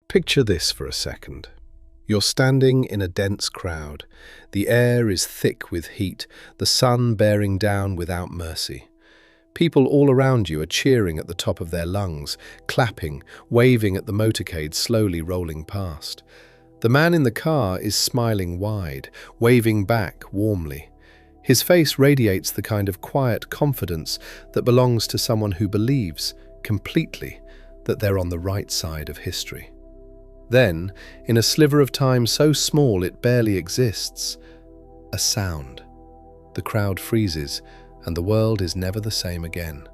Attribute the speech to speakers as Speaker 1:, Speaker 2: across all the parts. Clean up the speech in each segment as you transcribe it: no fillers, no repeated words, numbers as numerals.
Speaker 1: Picture this for a second. You're standing in a dense crowd. The air is thick with heat, the sun bearing down without mercy. People all around you are cheering at the top of their lungs, clapping, waving at the motorcade slowly rolling past. The man in the car is smiling wide, waving back warmly. His face radiates the kind of quiet confidence that belongs to someone who believes, completely, that they're on the right side of history. Then, in a sliver of time so small it barely exists, a sound. The crowd freezes, and the world is never the same again.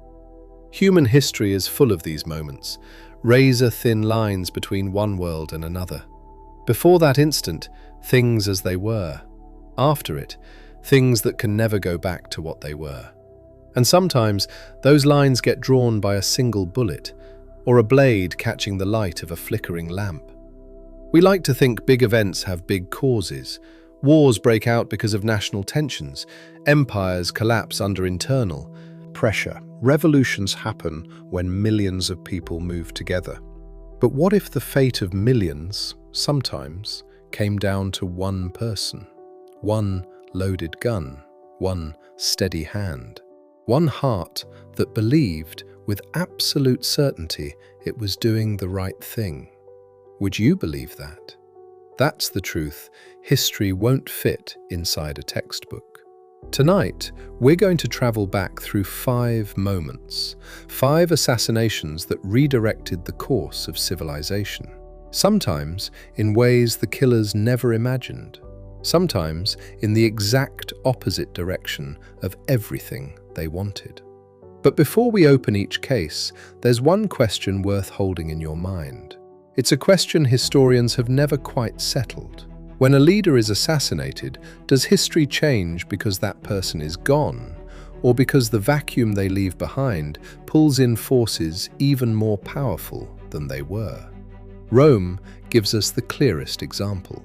Speaker 1: Human history is full of these moments, razor-thin lines between one world and another. Before that instant, things as they were. After it, things that can never go back to what they were. And sometimes, those lines get drawn by a single bullet, or a blade catching the light of a flickering lamp. We like to think big events have big causes. Wars break out because of national tensions. Empires collapse under internal pressure. Revolutions happen when millions of people move together. But what if the fate of millions, sometimes, came down to one person? One loaded gun, one steady hand, one heart that believed with absolute certainty it was doing the right thing. Would you believe that? That's the truth. History won't fit inside a textbook. Tonight, we're going to travel back through 5 moments, 5 assassinations that redirected the course of civilization. Sometimes in ways the killers never imagined. Sometimes in the exact opposite direction of everything they wanted. But before we open each case, there's one question worth holding in your mind. It's a question historians have never quite settled. When a leader is assassinated, does history change because that person is gone, or because the vacuum they leave behind pulls in forces even more powerful than they were? Rome gives us the clearest example.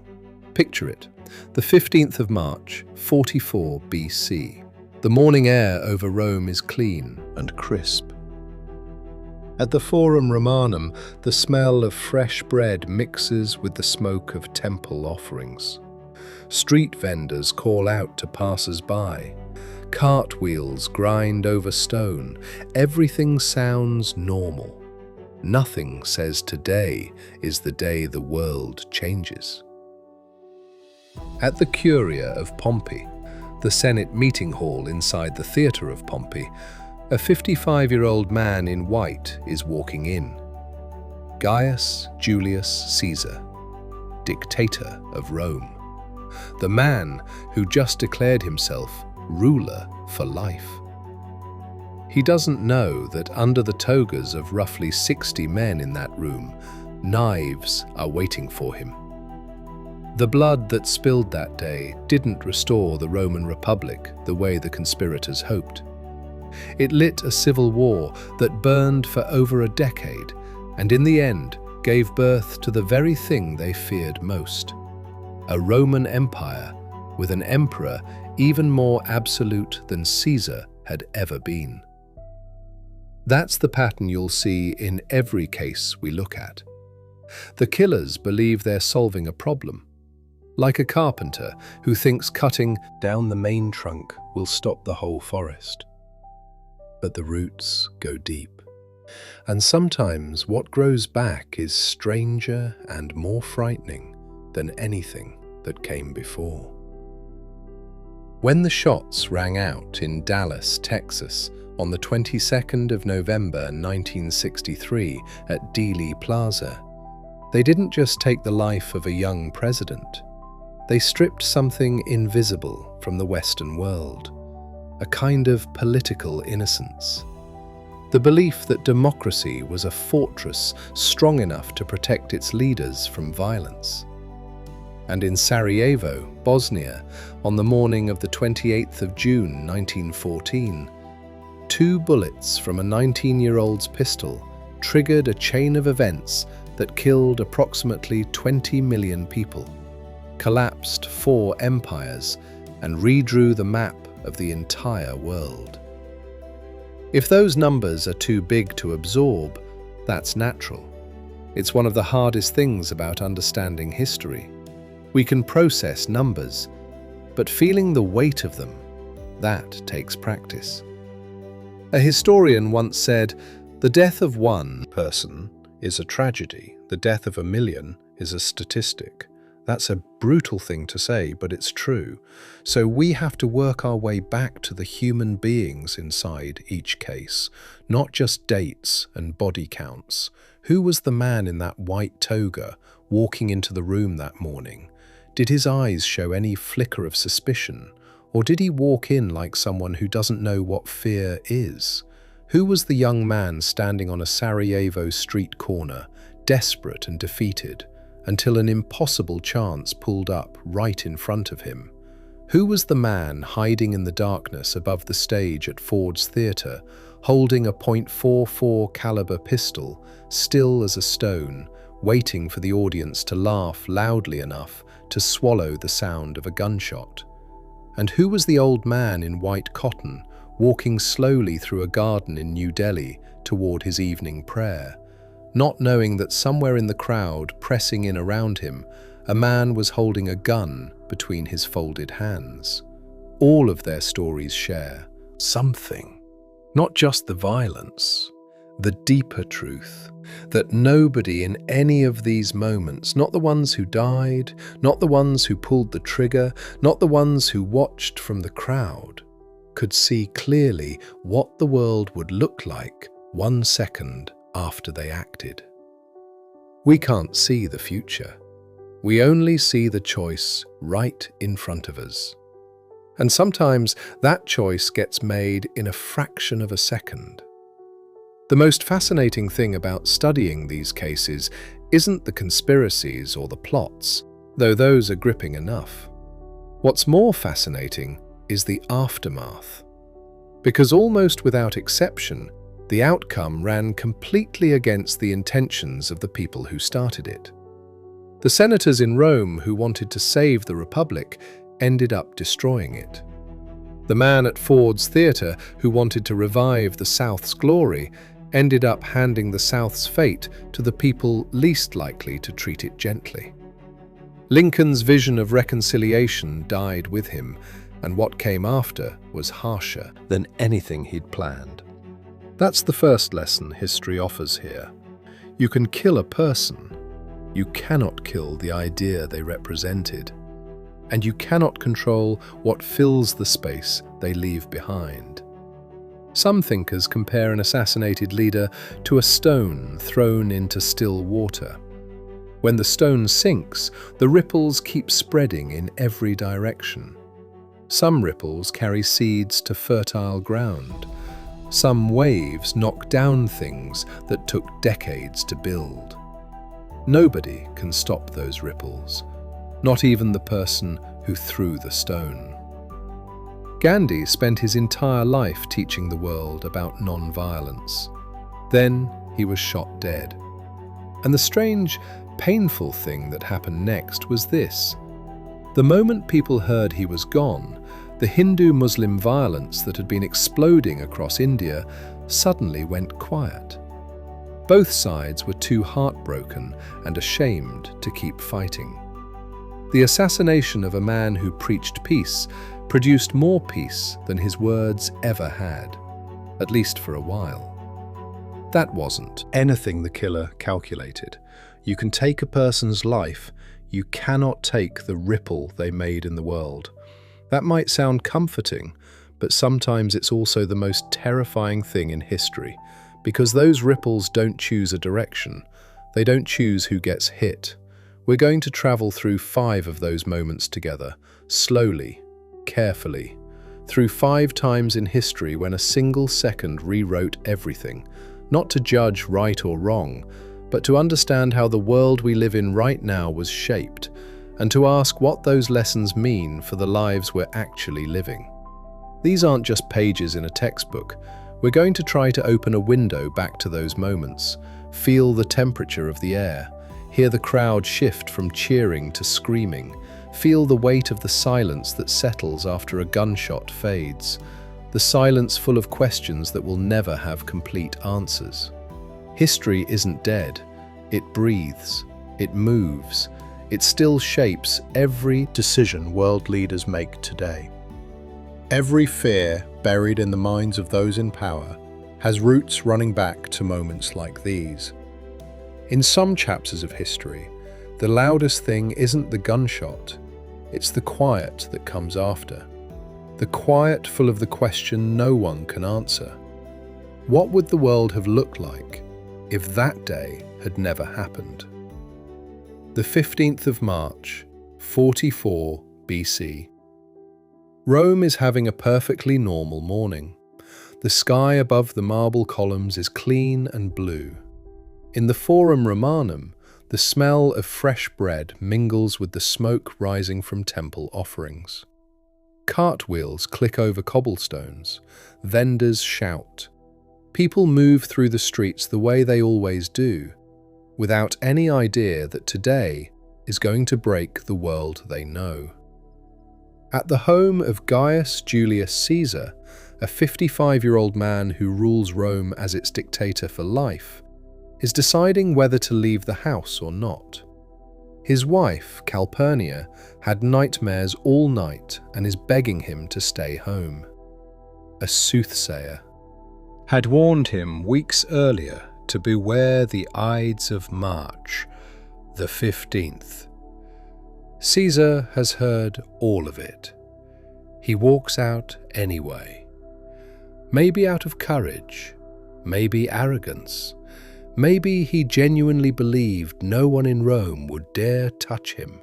Speaker 1: Picture it, the 15th of March, 44 BC. The morning air over Rome is clean and crisp. At the Forum Romanum, the smell of fresh bread mixes with the smoke of temple offerings. Street vendors call out to passers-by. Cartwheels grind over stone. Everything sounds normal. Nothing says today is the day the world changes. At the Curia of Pompey, the Senate meeting hall inside the theatre of Pompey, a 55-year-old man in white is walking in. Gaius Julius Caesar, dictator of Rome. The man who just declared himself ruler for life. He doesn't know that under the togas of roughly 60 men in that room, knives are waiting for him. The blood that spilled that day didn't restore the Roman Republic the way the conspirators hoped. It lit a civil war that burned for over a decade and in the end gave birth to the very thing they feared most. A Roman Empire with an emperor even more absolute than Caesar had ever been. That's the pattern you'll see in every case we look at. The killers believe they're solving a problem, like a carpenter who thinks cutting down the main trunk will stop the whole forest. But the roots go deep, and sometimes what grows back is stranger and more frightening than anything that came before. When the shots rang out in Dallas, Texas, on the 22nd of November 1963 at Dealey Plaza, they didn't just take the life of a young president. They stripped something invisible from the Western world. A kind of political innocence. The belief that democracy was a fortress strong enough to protect its leaders from violence. And in Sarajevo, Bosnia, on the morning of the 28th of June 1914, 2 bullets from a 19-year-old's pistol triggered a chain of events that killed approximately 20 million people, collapsed 4 empires, and redrew the map of the entire world. If those numbers are too big to absorb, that's natural. It's one of the hardest things about understanding history. We can process numbers, but feeling the weight of them, that takes practice. A historian once said, "The death of one person is a tragedy. The death of a million is a statistic." That's a brutal thing to say, but it's true. So we have to work our way back to the human beings inside each case, not just dates and body counts. Who was the man in that white toga walking into the room that morning? Did his eyes show any flicker of suspicion? Or did he walk in like someone who doesn't know what fear is? Who was the young man standing on a Sarajevo street corner, desperate and defeated, until an impossible chance pulled up right in front of him? Who was the man hiding in the darkness above the stage at Ford's Theatre, holding a .44 caliber pistol, still as a stone, waiting for the audience to laugh loudly enough to swallow the sound of a gunshot? And who was the old man in white cotton, walking slowly through a garden in New Delhi toward his evening prayer, not knowing that somewhere in the crowd pressing in around him, a man was holding a gun between his folded hands? All of their stories share something, not just the violence, the deeper truth, that nobody in any of these moments, not the ones who died, not the ones who pulled the trigger, not the ones who watched from the crowd, could see clearly what the world would look like 1 second after they acted. We can't see the future. We only see the choice right in front of us. And sometimes that choice gets made in a fraction of a second. The most fascinating thing about studying these cases isn't the conspiracies or the plots, though those are gripping enough. What's more fascinating is the aftermath. Because almost without exception, the outcome ran completely against the intentions of the people who started it. The senators in Rome who wanted to save the Republic ended up destroying it. The man at Ford's Theatre who wanted to revive the South's glory ended up handing the South's fate to the people least likely to treat it gently. Lincoln's vision of reconciliation died with him, and what came after was harsher than anything he'd planned. That's the first lesson history offers here. You can kill a person. You cannot kill the idea they represented. And you cannot control what fills the space they leave behind. Some thinkers compare an assassinated leader to a stone thrown into still water. When the stone sinks, the ripples keep spreading in every direction. Some ripples carry seeds to fertile ground. Some waves knock down things that took decades to build. Nobody can stop those ripples, not even the person who threw the stone. Gandhi spent his entire life teaching the world about non-violence. Then he was shot dead. And the strange, painful thing that happened next was this. The moment people heard he was gone, the Hindu-Muslim violence that had been exploding across India suddenly went quiet. Both sides were too heartbroken and ashamed to keep fighting. The assassination of a man who preached peace produced more peace than his words ever had, at least for a while. That wasn't anything the killer calculated. You can take a person's life, you cannot take the ripple they made in the world. That might sound comforting, but sometimes it's also the most terrifying thing in history, because those ripples don't choose a direction. They don't choose who gets hit. We're going to travel through 5 of those moments together, slowly, carefully, through 5 times in history when a single second rewrote everything, not to judge right or wrong, but to understand how the world we live in right now was shaped, and to ask what those lessons mean for the lives we're actually living. These aren't just pages in a textbook. We're going to try to open a window back to those moments, feel the temperature of the air, hear the crowd shift from cheering to screaming, feel the weight of the silence that settles after a gunshot fades, the silence full of questions that will never have complete answers. History isn't dead. It breathes, it moves, it still shapes every decision world leaders make today. Every fear buried in the minds of those in power has roots running back to moments like these. In some chapters of history, the loudest thing isn't the gunshot, it's the quiet that comes after. The quiet full of the question no one can answer. What would the world have looked like if that day had never happened? The 15th of March, 44 BC. Rome is having a perfectly normal morning. The sky above the marble columns is clean and blue. In the Forum Romanum, the smell of fresh bread mingles with the smoke rising from temple offerings. Cartwheels click over cobblestones. Vendors shout. People move through the streets the way they always do, without any idea that today is going to break the world they know. At the home of Gaius Julius Caesar, a 55-year-old man who rules Rome as its dictator for life, is deciding whether to leave the house or not. His wife, Calpurnia, had nightmares all night and is begging him to stay home. A soothsayer had warned him weeks earlier to beware the Ides of March, the 15th. Caesar has heard all of it. He walks out anyway. Maybe out of courage, maybe arrogance, maybe he genuinely believed no one in Rome would dare touch him.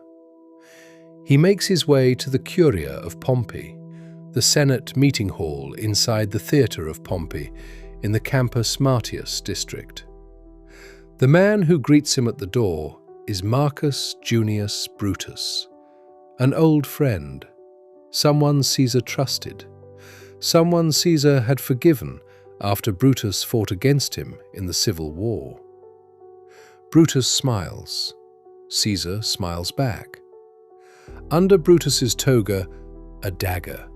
Speaker 1: He makes his way to the Curia of Pompey, the Senate meeting hall inside the Theatre of Pompey in the Campus Martius district. The man who greets him at the door is Marcus Junius Brutus, an old friend, someone Caesar trusted, someone Caesar had forgiven after Brutus fought against him in the Civil War. Brutus smiles. Caesar smiles back. Under Brutus's toga, a dagger.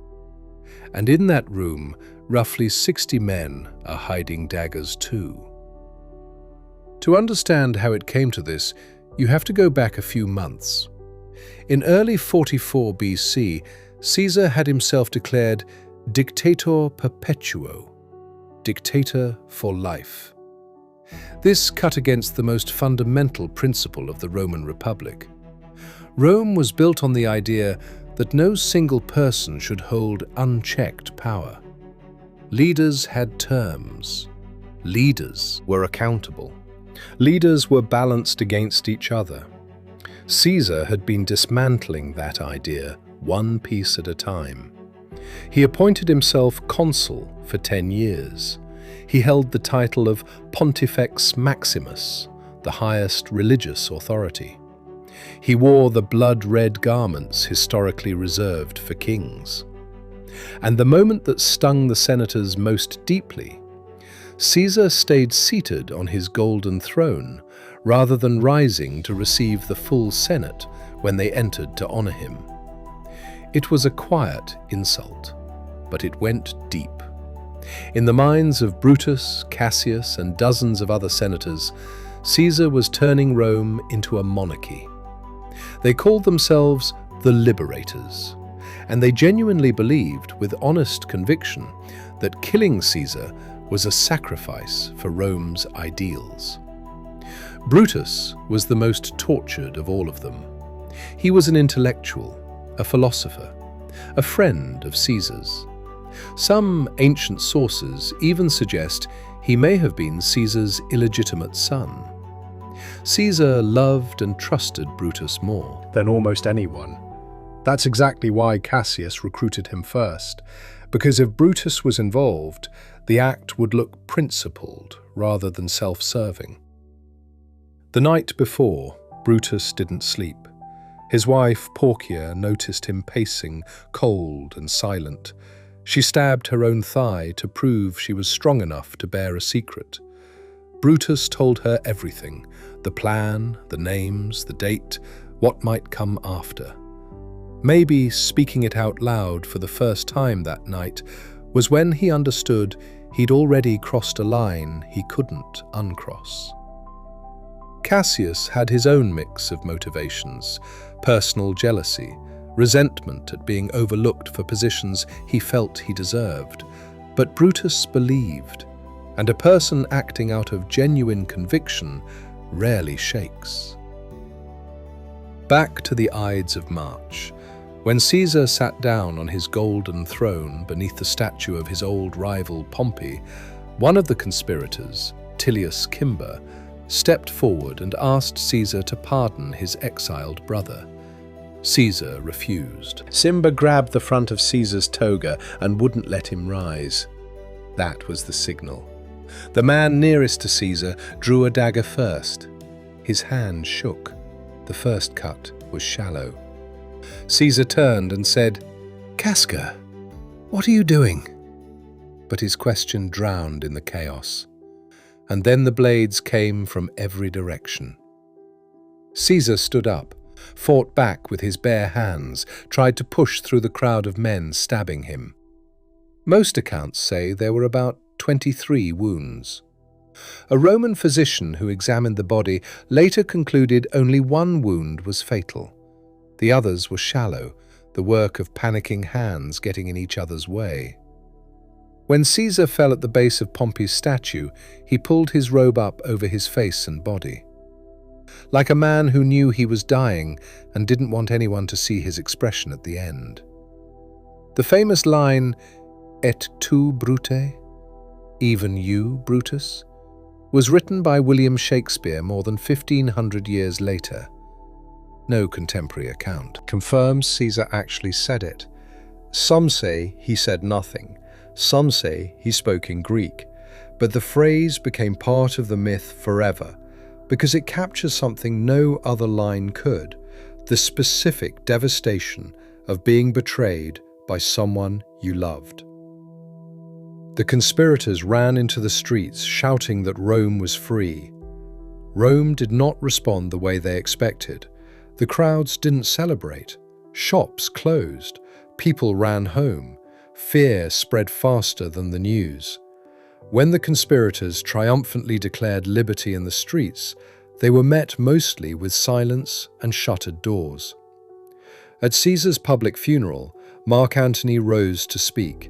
Speaker 1: And in that room, roughly 60 men are hiding daggers too. To understand how it came to this, you have to go back a few months. In early 44 BC, Caesar had himself declared Dictator Perpetuo, dictator for life. This cut against the most fundamental principle of the Roman Republic. Rome was built on the idea that no single person should hold unchecked power. Leaders had terms. Leaders were accountable. Leaders were balanced against each other. Caesar had been dismantling that idea one piece at a time. He appointed himself consul for 10 years. He held the title of Pontifex Maximus, the highest religious authority. He wore the blood-red garments historically reserved for kings. And the moment that stung the senators most deeply, Caesar stayed seated on his golden throne rather than rising to receive the full Senate when they entered to honor him. It was a quiet insult, but it went deep. In the minds of Brutus, Cassius, and dozens of other senators, Caesar was turning Rome into a monarchy. They called themselves the Liberators, and they genuinely believed with honest conviction that killing Caesar was a sacrifice for Rome's ideals. Brutus was the most tortured of all of them. He was an intellectual, a philosopher, a friend of Caesar's. Some ancient sources even suggest he may have been Caesar's illegitimate son. Caesar loved and trusted Brutus more than almost anyone. That's exactly why Cassius recruited him first, because if Brutus was involved, the act would look principled rather than self-serving. The night before, Brutus didn't sleep. His wife, Porcia, noticed him pacing, cold and silent. She stabbed her own thigh to prove she was strong enough to bear a secret. Brutus told her everything, the plan, the names, the date, what might come after. Maybe speaking it out loud for the first time that night was when he understood he'd already crossed a line he couldn't uncross. Cassius had his own mix of motivations: personal jealousy, resentment at being overlooked for positions he felt he deserved. But Brutus believed, and a person acting out of genuine conviction rarely shakes. Back to the Ides of March, when Caesar sat down on his golden throne beneath the statue of his old rival Pompey, one of the conspirators, Tullius Cimber, stepped forward and asked Caesar to pardon his exiled brother. Caesar refused. Cimber grabbed the front of Caesar's toga and wouldn't let him rise. That was the signal. The man nearest to Caesar drew a dagger first. His hand shook. The first cut was shallow. Caesar turned and said, "Casca, what are you doing?" But his question drowned in the chaos. And then the blades came from every direction. Caesar stood up, fought back with his bare hands, tried to push through the crowd of men stabbing him. Most accounts say there were about 23 wounds. A Roman physician who examined the body later concluded only one wound was fatal. The others were shallow, the work of panicking hands getting in each other's way. When Caesar fell at the base of Pompey's statue, he pulled his robe up over his face and body. Like a man who knew he was dying and didn't want anyone to see his expression at the end. The famous line, "Et tu, Brute?" Even you, Brutus? Was written by William Shakespeare more than 1,500 years later. No contemporary account confirms Caesar actually said it. Some say he said nothing. Some say he spoke in Greek. But the phrase became part of the myth forever because it captures something no other line could: the specific devastation of being betrayed by someone you loved. The conspirators ran into the streets shouting that Rome was free. Rome did not respond the way they expected. The crowds didn't celebrate. Shops closed. People ran home. Fear spread faster than the news. When the conspirators triumphantly declared liberty in the streets, they were met mostly with silence and shuttered doors. At Caesar's public funeral, Mark Antony rose to speak.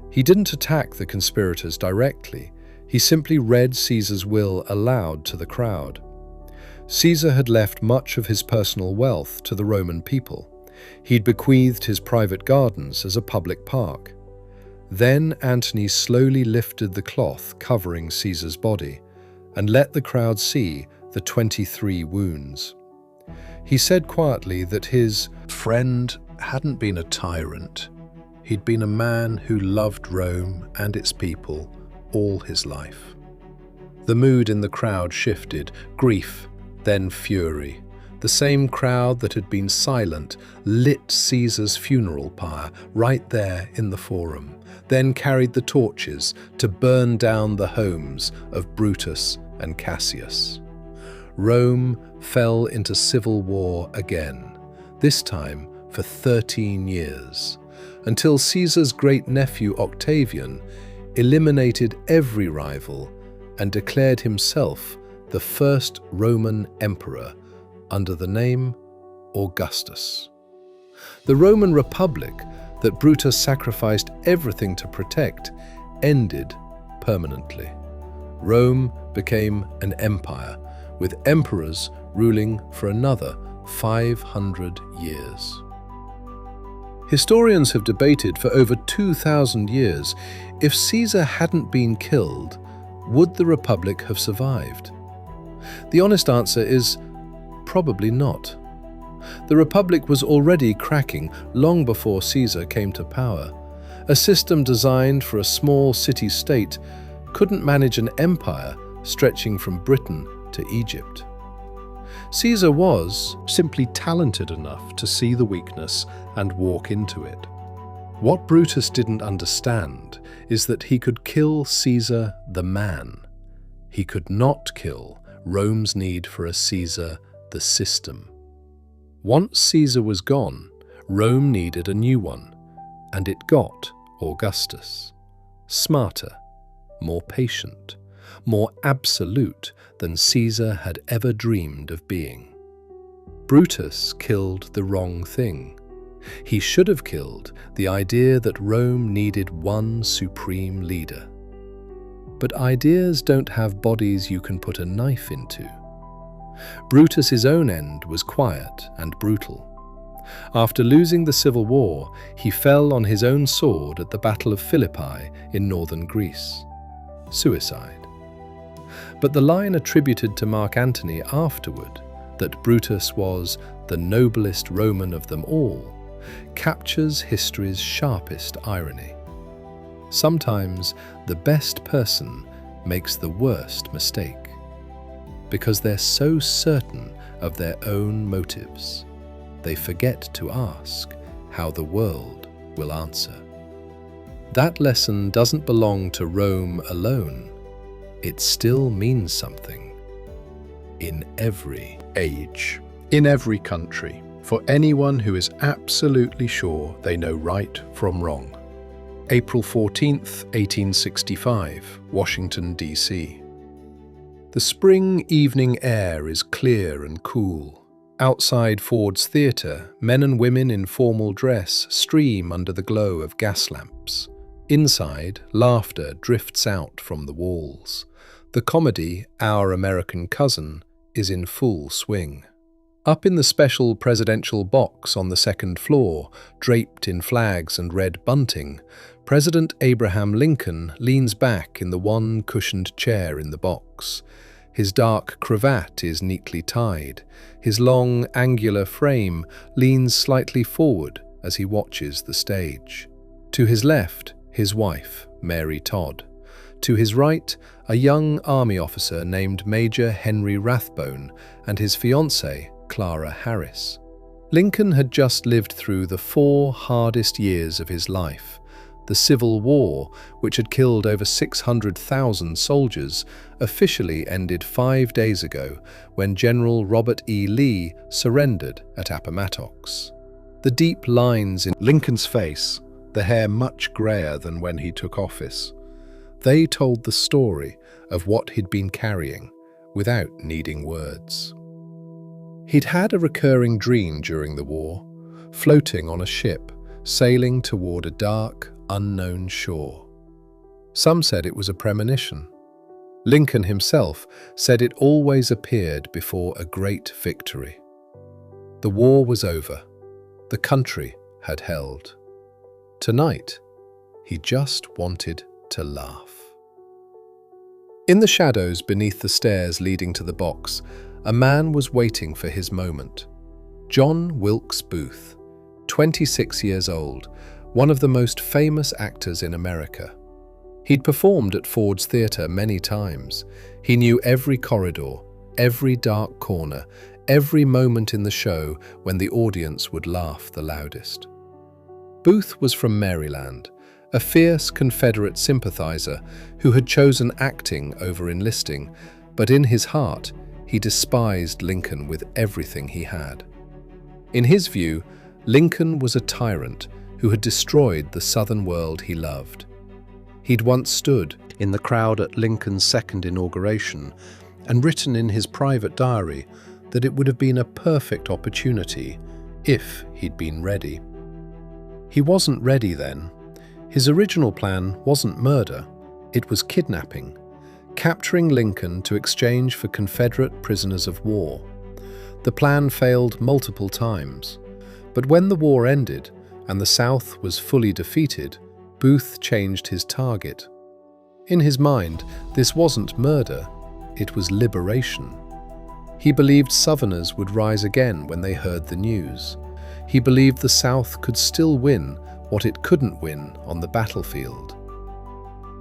Speaker 1: He didn't attack the conspirators directly. He simply read Caesar's will aloud to the crowd. Caesar had left much of his personal wealth to the Roman people. He'd bequeathed his private gardens as a public park. Then Antony slowly lifted the cloth covering Caesar's body and let the crowd see the 23 wounds. He said quietly that his friend hadn't been a tyrant. He'd been a man who loved Rome and its people all his life. The mood in the crowd shifted, grief, then fury. The same crowd that had been silent lit Caesar's funeral pyre right there in the Forum, then carried the torches to burn down the homes of Brutus and Cassius. Rome fell into civil war again, this time for 13 years. Until Caesar's great-nephew Octavian eliminated every rival and declared himself the first Roman emperor under the name Augustus. The Roman Republic that Brutus sacrificed everything to protect ended permanently. Rome became an empire, with emperors ruling for another 500 years. Historians have debated for over 2,000 years if Caesar hadn't been killed, would the Republic have survived? The honest answer is probably not. The Republic was already cracking long before Caesar came to power. A system designed for a small city-state couldn't manage an empire stretching from Britain to Egypt. Caesar was simply talented enough to see the weakness and walk into it. What Brutus didn't understand is that he could kill Caesar the man. He could not kill Rome's need for a Caesar the system. Once Caesar was gone, Rome needed a new one, and it got Augustus. Smarter, more patient, more absolute than Caesar had ever dreamed of being. Brutus killed the wrong thing. He should have killed the idea that Rome needed one supreme leader. But ideas don't have bodies you can put a knife into. Brutus's own end was quiet and brutal. After losing the civil war, he fell on his own sword at the Battle of Philippi in northern Greece. Suicide. But the line attributed to Mark Antony afterward, that Brutus was the noblest Roman of them all, captures history's sharpest irony. Sometimes the best person makes the worst mistake, because they're so certain of their own motives, they forget to ask how the world will answer. That lesson doesn't belong to Rome alone. It still means something in every age, in every country, for anyone who is absolutely sure they know right from wrong. April 14th, 1865, Washington, D.C. The spring evening air is clear and cool. Outside Ford's Theatre, men and women in formal dress stream under the glow of gas lamps. Inside, laughter drifts out from the walls. The comedy, Our American Cousin, is in full swing. Up in the special presidential box on the second floor, draped in flags and red bunting, President Abraham Lincoln leans back in the one cushioned chair in the box. His dark cravat is neatly tied. His long, angular frame leans slightly forward as he watches the stage. To his left, his wife, Mary Todd. To his right, a young army officer named Major Henry Rathbone and his fiancée, Clara Harris. Lincoln had just lived through the 4 hardest years of his life. The Civil War, which had killed over 600,000 soldiers, officially ended 5 days ago when General Robert E. Lee surrendered at Appomattox. The deep lines in Lincoln's face, the hair much grayer than when he took office, they told the story of what he'd been carrying without needing words. He'd had a recurring dream during the war, floating on a ship, sailing toward a dark, unknown shore. Some said it was a premonition. Lincoln himself said it always appeared before a great victory. The war was over. The country had held. Tonight, he just wanted to laugh. In the shadows beneath the stairs leading to the box, a man was waiting for his moment. John Wilkes Booth, 26 years old, one of the most famous actors in America. He'd performed at Ford's Theatre many times. He knew every corridor, every dark corner, every moment in the show when the audience would laugh the loudest. Booth was from Maryland, a fierce Confederate sympathizer who had chosen acting over enlisting, but in his heart, he despised Lincoln with everything he had. In his view, Lincoln was a tyrant who had destroyed the Southern world he loved. He'd once stood in the crowd at Lincoln's second inauguration and written in his private diary that it would have been a perfect opportunity if he'd been ready. He wasn't ready then. His original plan wasn't murder, it was kidnapping, capturing Lincoln to exchange for Confederate prisoners of war. The plan failed multiple times, but when the war ended and the South was fully defeated, Booth changed his target. In his mind, this wasn't murder, it was liberation. He believed Southerners would rise again when they heard the news. He believed the South could still win what it couldn't win on the battlefield.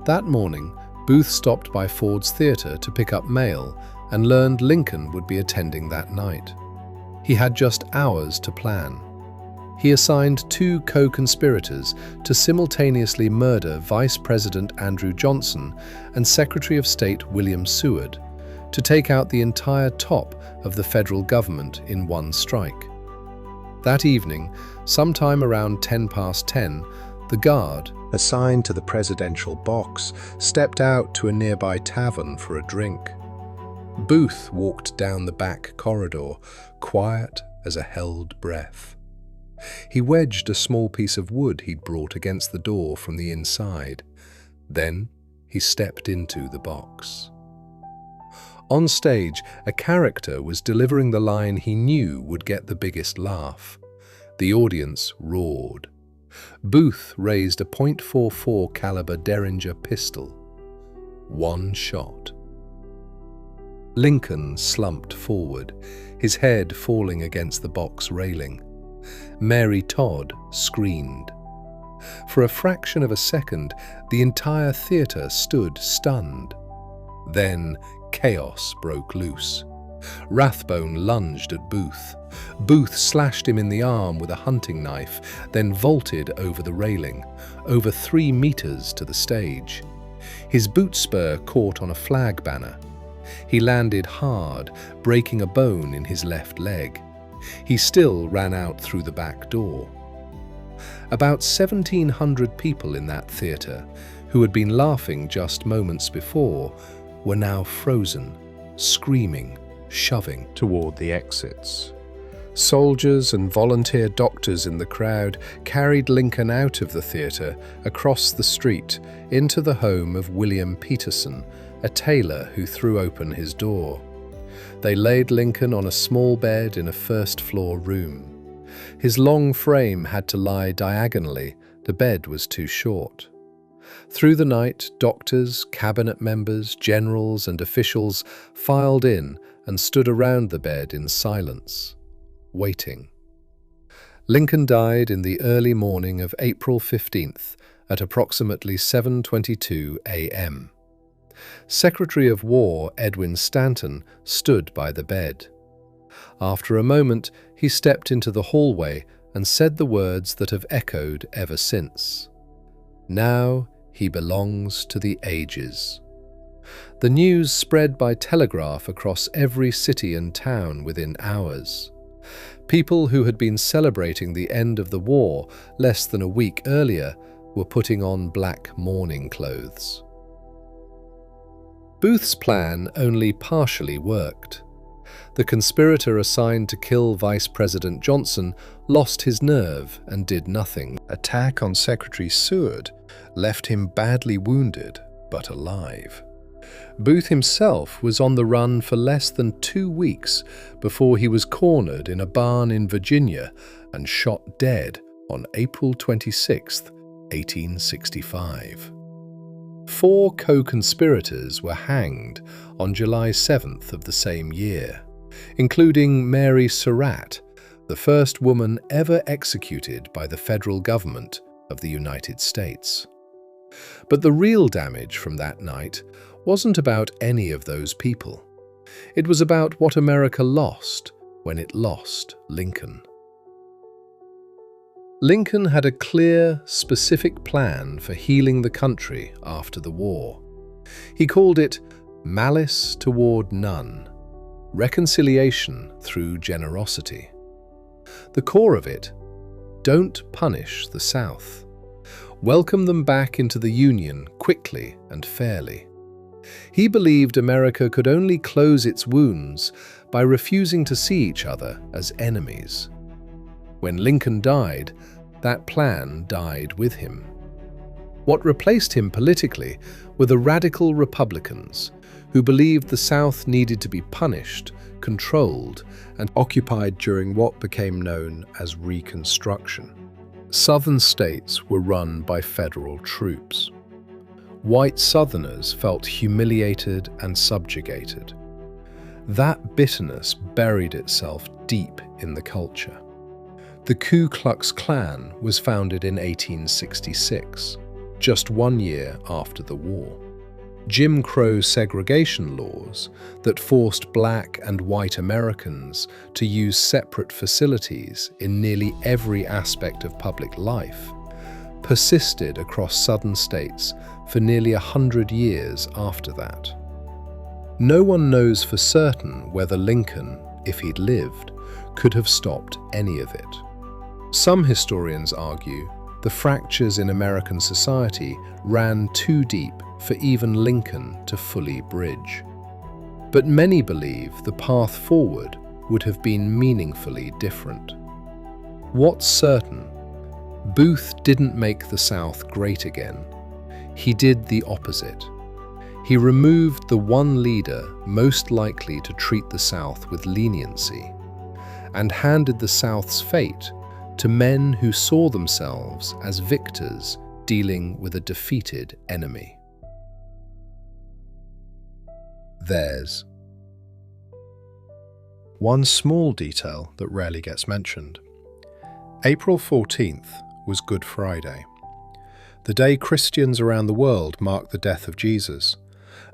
Speaker 1: That morning, Booth stopped by Ford's Theatre to pick up mail and learned Lincoln would be attending that night. He had just hours to plan. He assigned 2 co-conspirators to simultaneously murder Vice President Andrew Johnson and Secretary of State William Seward, to take out the entire top of the federal government in one strike. That evening, sometime around 10 past 10, The guard, assigned to the presidential box, stepped out to a nearby tavern for a drink. Booth walked down the back corridor, quiet as a held breath. He wedged a small piece of wood he'd brought against the door from the inside. Then he stepped into the box. On stage, a character was delivering the line he knew would get the biggest laugh. The audience roared. Booth raised a .44 caliber Derringer pistol. One shot. Lincoln slumped forward, his head falling against the box railing. Mary Todd screamed. For a fraction of a second, the entire theater stood stunned. Then chaos broke loose. Rathbone lunged at Booth. Booth slashed him in the arm with a hunting knife, then vaulted over the railing, over 3 meters to the stage. His boot spur caught on a flag banner. He landed hard, breaking a bone in his left leg. He still ran out through the back door. About 1,700 people in that theater, who had been laughing just moments before, were now frozen, screaming, shoving toward the exits. Soldiers and volunteer doctors in the crowd carried Lincoln out of the theater, across the street, into the home of William Peterson, a tailor who threw open his door. They laid Lincoln on a small bed in a first-floor room. His long frame had to lie diagonally, the bed was too short. Through the night, doctors, cabinet members, generals, and officials filed in and stood around the bed in silence, waiting. Lincoln died in the early morning of April 15th at approximately 7:22 a.m. Secretary of War Edwin Stanton stood by the bed. After a moment, he stepped into the hallway and said the words that have echoed ever since. "Now he belongs to the ages." The news spread by telegraph across every city and town within hours. People who had been celebrating the end of the war less than a week earlier were putting on black mourning clothes. Booth's plan only partially worked. The conspirator assigned to kill Vice President Johnson lost his nerve and did nothing. Attack on Secretary Seward left him badly wounded, but alive. Booth himself was on the run for less than 2 weeks before he was cornered in a barn in Virginia and shot dead on April 26, 1865. 4 co-conspirators were hanged on July 7th of the same year, including Mary Surratt, the first woman ever executed by the federal government of the United States. But the real damage from that night wasn't about any of those people. It was about what America lost when it lost Lincoln. Lincoln had a clear, specific plan for healing the country after the war. He called it malice toward none, reconciliation through generosity. The core of it: don't punish the South. Welcome them back into the Union quickly and fairly. He believed America could only close its wounds by refusing to see each other as enemies. When Lincoln died, that plan died with him. What replaced him politically were the radical Republicans, who believed the South needed to be punished, controlled, and occupied during what became known as Reconstruction. Southern states were run by federal troops. White Southerners felt humiliated and subjugated. That bitterness buried itself deep in the culture. The Ku Klux Klan was founded in 1866, just 1 year after the war. Jim Crow segregation laws that forced Black and white Americans to use separate facilities in nearly every aspect of public life persisted across southern states for nearly 100 years after that. No one knows for certain whether Lincoln, if he'd lived, could have stopped any of it. Some historians argue The fractures in American society ran too deep for even Lincoln to fully bridge. But many believe the path forward would have been meaningfully different. What's certain, Booth didn't make the South great again. He did the opposite. He removed the one leader most likely to treat the South with leniency, and handed the South's fate to men who saw themselves as victors dealing with a defeated enemy. Theirs. One small detail that rarely gets mentioned. April 14th was Good Friday, the day Christians around the world marked the death of Jesus,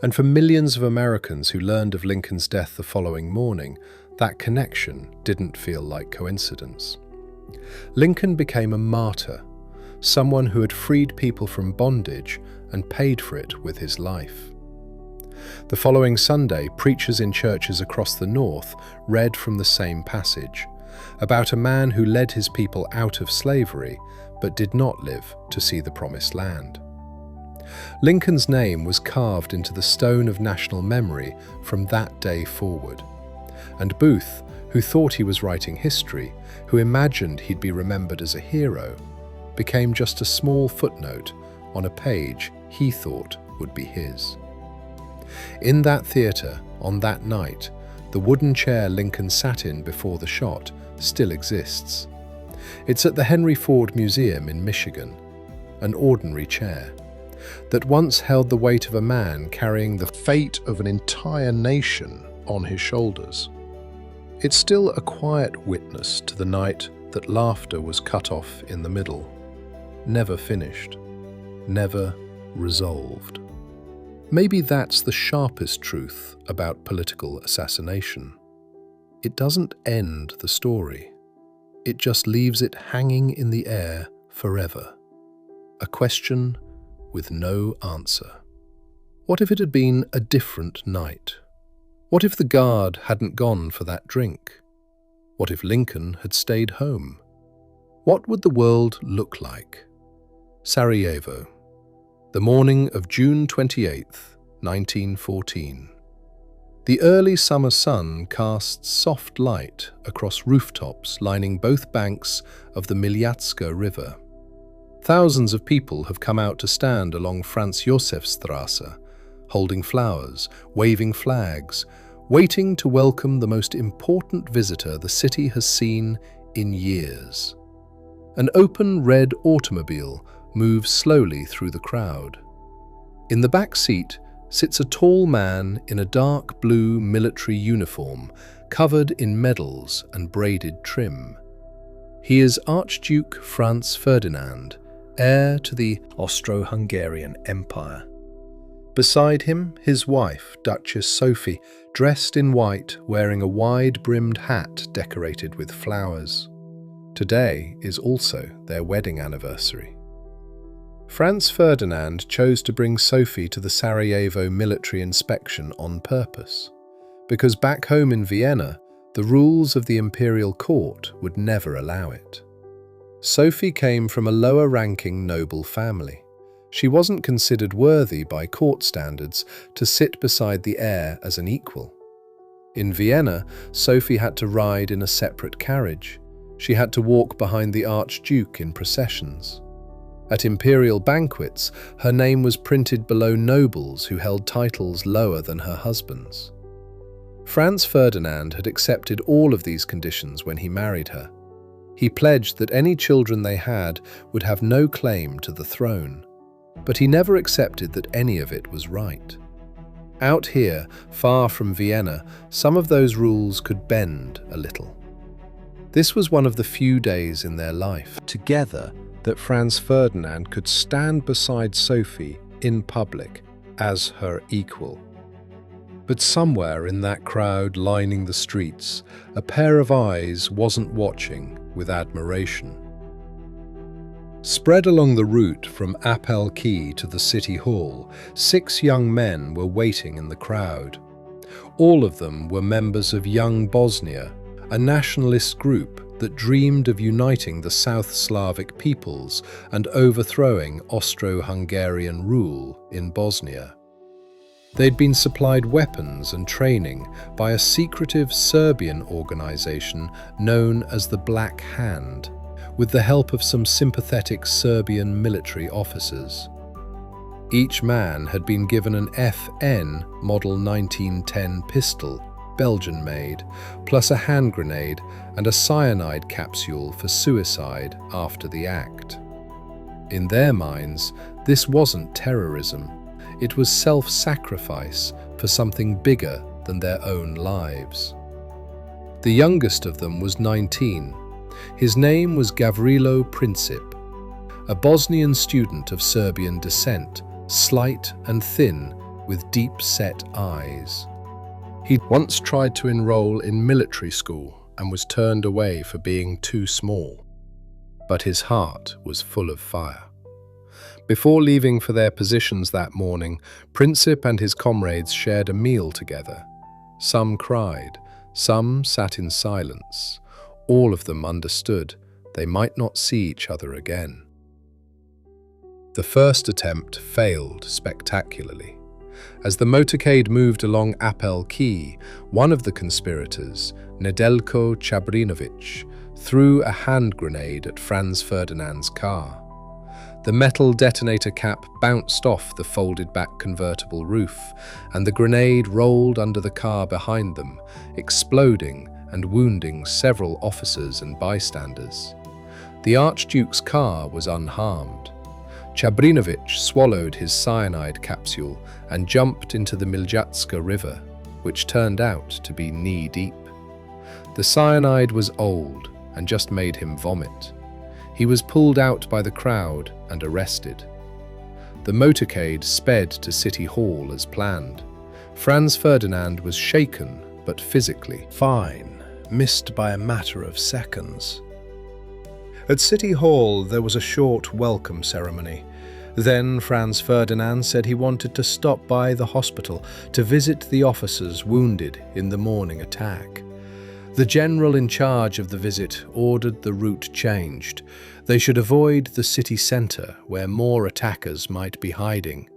Speaker 1: and for millions of Americans who learned of Lincoln's death the following morning, that connection didn't feel like coincidence. Lincoln became a martyr, someone who had freed people from bondage and paid for it with his life. The following Sunday, preachers in churches across the North read from the same passage, about a man who led his people out of slavery but did not live to see the promised land. Lincoln's name was carved into the stone of national memory from that day forward, and Booth, who thought he was writing history, who imagined he'd be remembered as a hero, became just a small footnote on a page he thought would be his. In that theatre, on that night, the wooden chair Lincoln sat in before the shot still exists. It's at the Henry Ford Museum in Michigan, an ordinary chair that once held the weight of a man carrying the fate of an entire nation on his shoulders. It's still a quiet witness to the night that laughter was cut off in the middle, never finished, never resolved. Maybe that's the sharpest truth about political assassination. It doesn't end the story. It just leaves it hanging in the air forever. A question with no answer. What if it had been a different night? What if the guard hadn't gone for that drink? What if Lincoln had stayed home? What would the world look like? Sarajevo, the morning of June 28th, 1914. The early summer sun casts soft light across rooftops lining both banks of the Miljatska River. Thousands of people have come out to stand along Franz Josefstrasse, holding flowers, waving flags, waiting to welcome the most important visitor the city has seen in years. An open red automobile moves slowly through the crowd. In the back seat sits a tall man in a dark blue military uniform covered in medals and braided trim. He is Archduke Franz Ferdinand, heir to the Austro-Hungarian Empire. Beside him, his wife, Duchess Sophie, dressed in white, wearing a wide-brimmed hat decorated with flowers. Today is also their wedding anniversary. Franz Ferdinand chose to bring Sophie to the Sarajevo military inspection on purpose, because back home in Vienna, the rules of the imperial court would never allow it. Sophie came from a lower-ranking noble family. She wasn't considered worthy by court standards to sit beside the heir as an equal. In Vienna, Sophie had to ride in a separate carriage. She had to walk behind the Archduke in processions. At imperial banquets, her name was printed below nobles who held titles lower than her husband's. Franz Ferdinand had accepted all of these conditions when he married her. He pledged that any children they had would have no claim to the throne, but he never accepted that any of it was right. Out here, far from Vienna, some of those rules could bend a little. This was one of the few days in their life together that Franz Ferdinand could stand beside Sophie in public as her equal. But somewhere in that crowd lining the streets, a pair of eyes wasn't watching with admiration. Spread along the route from Appel Quay to the City Hall, 6 young men were waiting in the crowd. All of them were members of Young Bosnia, a nationalist group that dreamed of uniting the South Slavic peoples and overthrowing Austro-Hungarian rule in Bosnia. They'd been supplied weapons and training by a secretive Serbian organization known as the Black Hand, with the help of some sympathetic Serbian military officers. Each man had been given an FN Model 1910 pistol, Belgian-made, plus a hand grenade and a cyanide capsule for suicide after the act. In their minds, this wasn't terrorism. It was self-sacrifice for something bigger than their own lives. The youngest of them was 19. His name was Gavrilo Princip, a Bosnian student of Serbian descent, slight and thin, with deep-set eyes. He'd once tried to enroll in military school and was turned away for being too small. But his heart was full of fire. Before leaving for their positions that morning, Princip and his comrades shared a meal together. Some cried, some sat in silence. All of them understood they might not see each other again. The first attempt failed spectacularly. As the motorcade moved along Apel Quay, one of the conspirators, Nedeljko Chabrinovic, threw a hand grenade at Franz Ferdinand's car. The metal detonator cap bounced off the folded-back convertible roof, and the grenade rolled under the car behind them, exploding and wounding several officers and bystanders. The Archduke's car was unharmed. Chabrinovic swallowed his cyanide capsule and jumped into the Miljatska River, which turned out to be knee-deep. The cyanide was old and just made him vomit. He was pulled out by the crowd and arrested. The motorcade sped to City Hall as planned. Franz Ferdinand was shaken but physically fine, missed by a matter of seconds. At City Hall there was a short welcome ceremony. Then Franz Ferdinand said he wanted to stop by the hospital to visit the officers wounded in the morning attack. The general in charge of the visit ordered the route changed. They should avoid the city centre where more attackers might be hiding.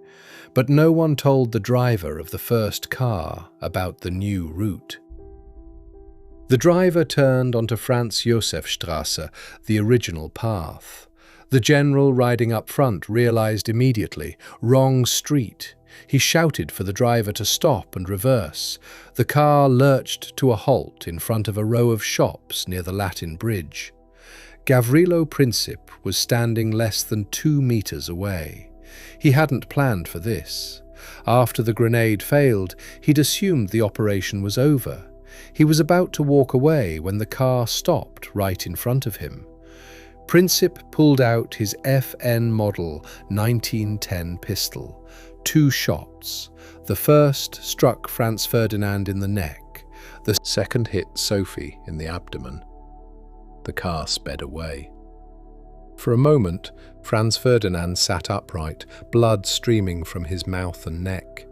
Speaker 1: But no one told the driver of the first car about the new route. The driver turned onto Franz-Josef-Strasse, the original path. The general riding up front realized immediately, wrong street. He shouted for the driver to stop and reverse. The car lurched to a halt in front of a row of shops near the Latin Bridge. Gavrilo Princip was standing less than 2 meters away. He hadn't planned for this. After the grenade failed, he'd assumed the operation was over. He was about to walk away when the car stopped right in front of him. Princip pulled out his FN Model 1910 pistol. 2 shots. The first struck Franz Ferdinand in the neck. The second hit Sophie in the abdomen. The car sped away. For a moment, Franz Ferdinand sat upright, blood streaming from his mouth and neck.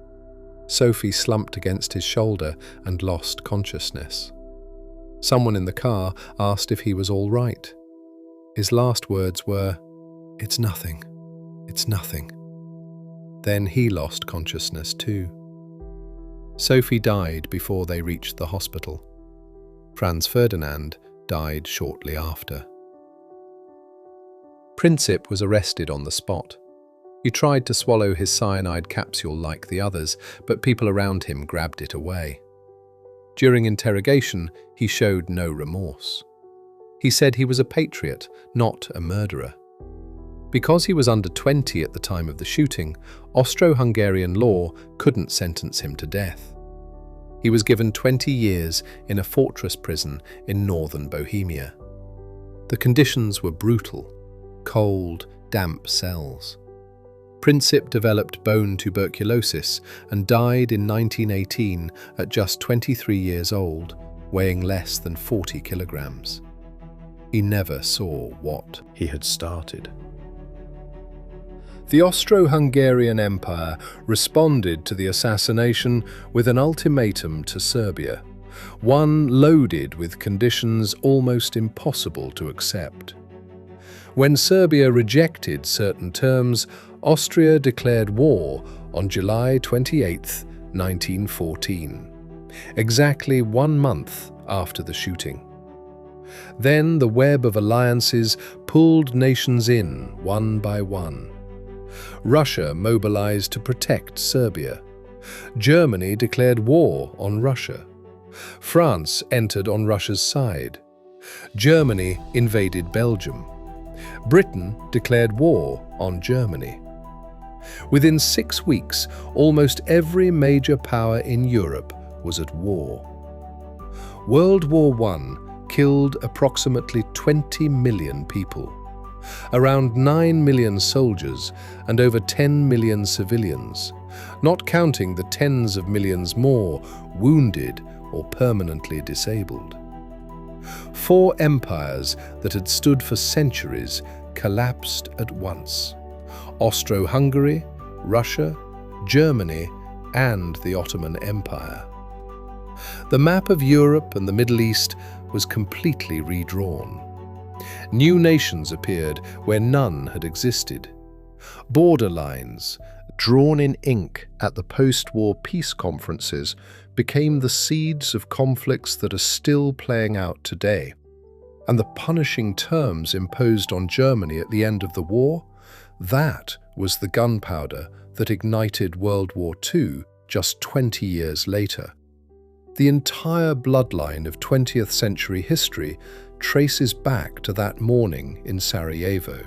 Speaker 1: Sophie slumped against his shoulder and lost consciousness. Someone in the car asked if he was all right. His last words were, "It's nothing. It's nothing." Then he lost consciousness too. Sophie died before they reached the hospital. Franz Ferdinand died shortly after. Princip was arrested on the spot. He tried to swallow his cyanide capsule like the others, but people around him grabbed it away. During interrogation, he showed no remorse. He said he was a patriot, not a murderer. Because he was under 20 at the time of the shooting, Austro-Hungarian law couldn't sentence him to death. He was given 20 years in a fortress prison in northern Bohemia. The conditions were brutal: cold, damp cells. Princip developed bone tuberculosis and died in 1918 at just 23 years old, weighing less than 40 kilograms. He never saw what he had started. The Austro-Hungarian Empire responded to the assassination with an ultimatum to Serbia: one loaded with conditions almost impossible to accept. When Serbia rejected certain terms, Austria declared war on July 28, 1914, exactly 1 month after the shooting. Then the web of alliances pulled nations in one by one. Russia mobilized to protect Serbia. Germany declared war on Russia. France entered on Russia's side. Germany invaded Belgium. Britain declared war on Germany. Within 6 weeks, almost every major power in Europe was at war. World War I killed approximately 20 million people, around 9 million soldiers and over 10 million civilians, not counting the tens of millions more wounded or permanently disabled. 4 empires that had stood for centuries collapsed at once: Austro-Hungary, Russia, Germany, and the Ottoman Empire. The map of Europe and the Middle East was completely redrawn. New nations appeared where none had existed. Border lines, drawn in ink at the post-war peace conferences, became the seeds of conflicts that are still playing out today. And the punishing terms imposed on Germany at the end of the war, that was the gunpowder that ignited World War II just 20 years later. The entire bloodline of 20th century history traces back to that morning in Sarajevo.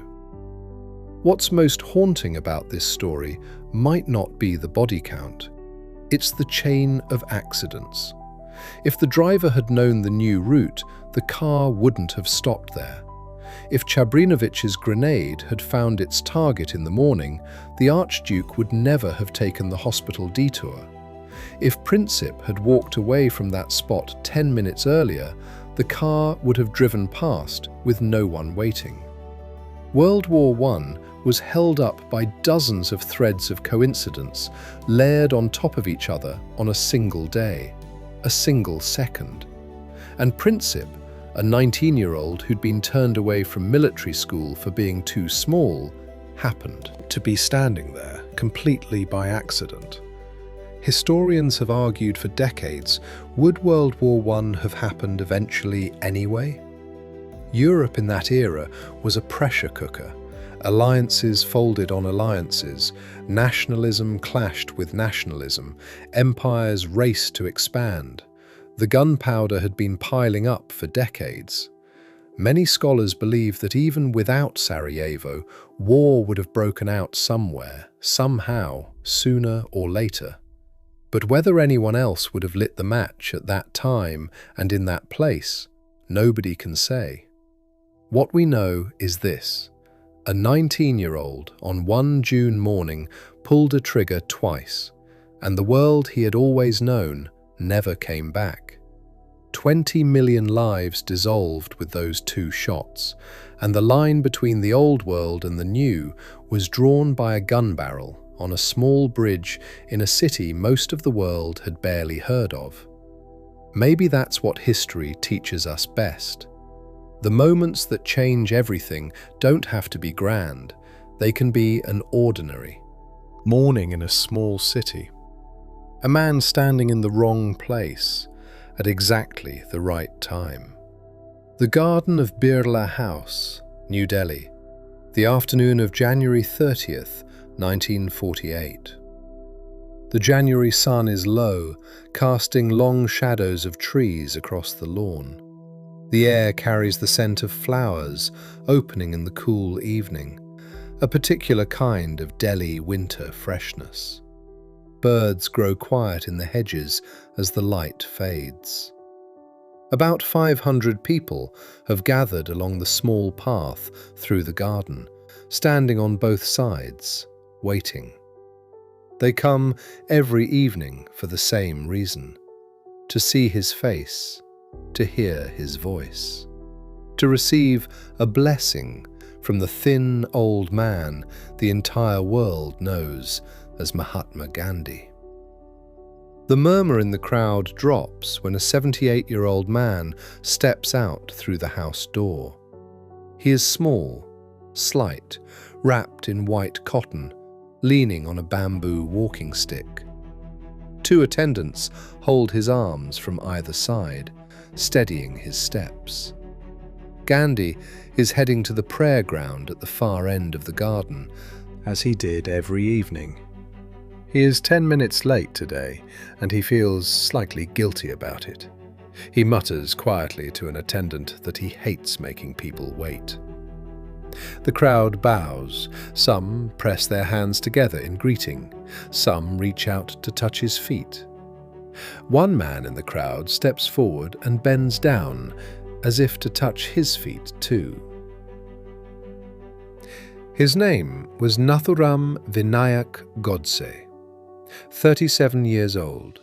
Speaker 1: What's most haunting about this story might not be the body count. It's the chain of accidents. If the driver had known the new route, the car wouldn't have stopped there. If Chabrinovich's grenade had found its target in the morning, the Archduke would never have taken the hospital detour. If Princip had walked away from that spot 10 minutes earlier, the car would have driven past with no one waiting. World War I was held up by dozens of threads of coincidence, layered on top of each other on a single day, a single second. And Princip, a 19-year-old who'd been turned away from military school for being too small, happened to be standing there completely by accident. Historians have argued for decades, would World War I have happened eventually anyway? Europe in that era was a pressure cooker. Alliances folded on alliances, nationalism clashed with nationalism, empires raced to expand. The gunpowder had been piling up for decades. Many scholars believe that even without Sarajevo, war would have broken out somewhere, somehow, sooner or later. But whether anyone else would have lit the match at that time and in that place, nobody can say. What we know is this: a 19-year-old on one June morning pulled a trigger twice, and the world he had always known never came back. 20 million lives dissolved with those 2 shots, and the line between the old world and the new was drawn by a gun barrel on a small bridge in a city most of the world had barely heard of. Maybe that's what history teaches us best. The moments that change everything don't have to be grand. They can be an ordinary morning in a small city. A man standing in the wrong place at exactly the right time. The garden of Birla House, New Delhi, the afternoon of January 30th, 1948. The January sun is low, casting long shadows of trees across the lawn. The air carries the scent of flowers opening in the cool evening, a particular kind of Delhi winter freshness. Birds grow quiet in the hedges as the light fades. About 500 people have gathered along the small path through the garden, standing on both sides, waiting. They come every evening for the same reason: to see his face, to hear his voice, to receive a blessing from the thin old man the entire world knows as Mahatma Gandhi. The murmur in the crowd drops when a 78-year-old man steps out through the house door. He is small, slight, wrapped in white cotton, leaning on a bamboo walking stick. Two attendants hold his arms from either side, steadying his steps. Gandhi is heading to the prayer ground at the far end of the garden, as he did every evening. He is 10 minutes late today, and he feels slightly guilty about it. He mutters quietly to an attendant that he hates making people wait. The crowd bows. Some press their hands together in greeting. Some reach out to touch his feet. One man in the crowd steps forward and bends down, as if to touch his feet too. His name was Nathuram Vinayak Godse, 37 years old,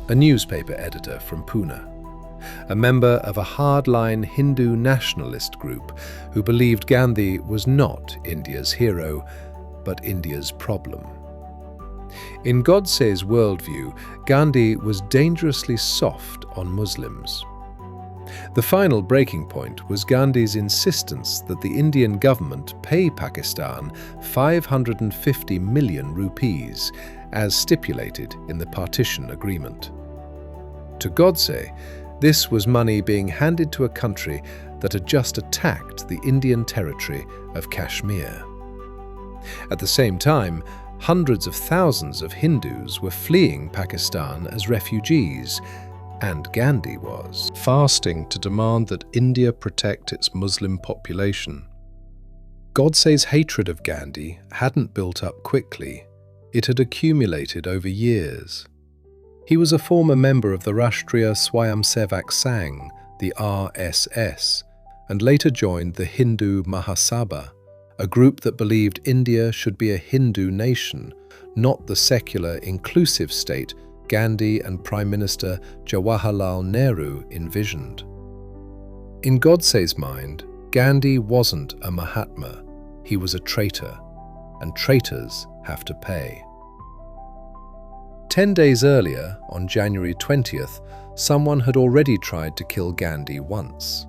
Speaker 1: a newspaper editor from Pune, a member of a hardline Hindu nationalist group who believed Gandhi was not India's hero, but India's problem. In Godse's worldview, Gandhi was dangerously soft on Muslims. The final breaking point was Gandhi's insistence that the Indian government pay Pakistan 550 million rupees, as stipulated in the partition agreement. To Godse, this was money being handed to a country that had just attacked the Indian territory of Kashmir. At the same time, hundreds of thousands of Hindus were fleeing Pakistan as refugees, and Gandhi was fasting to demand that India protect its Muslim population. Godse's hatred of Gandhi hadn't built up quickly. It had accumulated over years. He was a former member of the Rashtriya Swayamsevak Sangh, the RSS, and later joined the Hindu Mahasabha, a group that believed India should be a Hindu nation, not the secular, inclusive state Gandhi and Prime Minister Jawaharlal Nehru envisioned. In Godse's mind, Gandhi wasn't a Mahatma, he was a traitor, and traitors have to pay. 10 days earlier, on January 20th, someone had already tried to kill Gandhi once.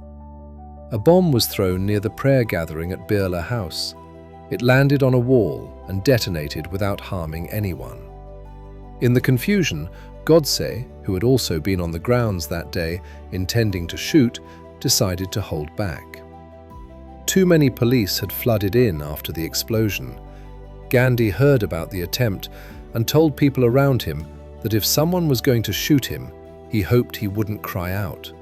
Speaker 1: A bomb was thrown near the prayer gathering at Birla House. It landed on a wall and detonated without harming anyone. In the confusion, Godse, who had also been on the grounds that day, intending to shoot, decided to hold back. Too many police had flooded in after the explosion. Gandhi heard about the attempt and told people around him that if someone was going to shoot him, he hoped he wouldn't cry out,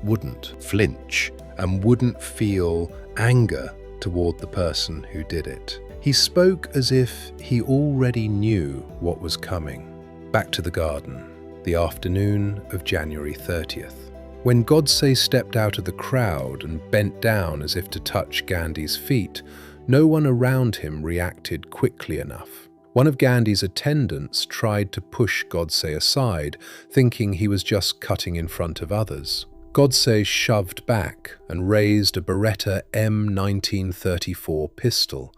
Speaker 1: wouldn't flinch, and wouldn't feel anger toward the person who did it. He spoke as if he already knew what was coming. Back to the garden, the afternoon of January 30th. When Godse stepped out of the crowd and bent down as if to touch Gandhi's feet, no one around him reacted quickly enough. One of Gandhi's attendants tried to push Godse aside, thinking he was just cutting in front of others. Godse shoved back and raised a Beretta M1934 pistol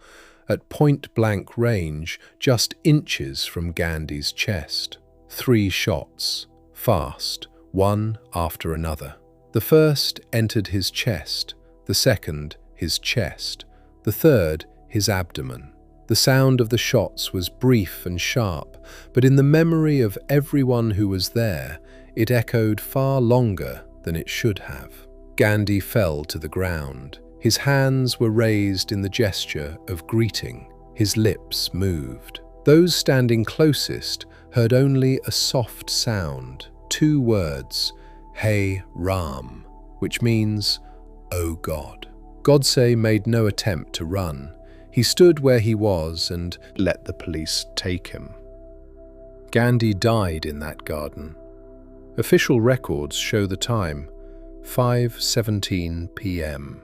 Speaker 1: at point-blank range, just inches from Gandhi's chest. 3 shots, fast, one after another. The first entered his chest, the second his chest, the third his abdomen. The sound of the shots was brief and sharp, but in the memory of everyone who was there, it echoed far longer than it should have. Gandhi fell to the ground. His hands were raised in the gesture of greeting. His lips moved. Those standing closest heard only a soft sound, 2 words, Hey Ram, which means, "Oh God." Godse made no attempt to run. He stood where he was and let the police take him. Gandhi died in that garden. Official records show the time, 5:17 p.m.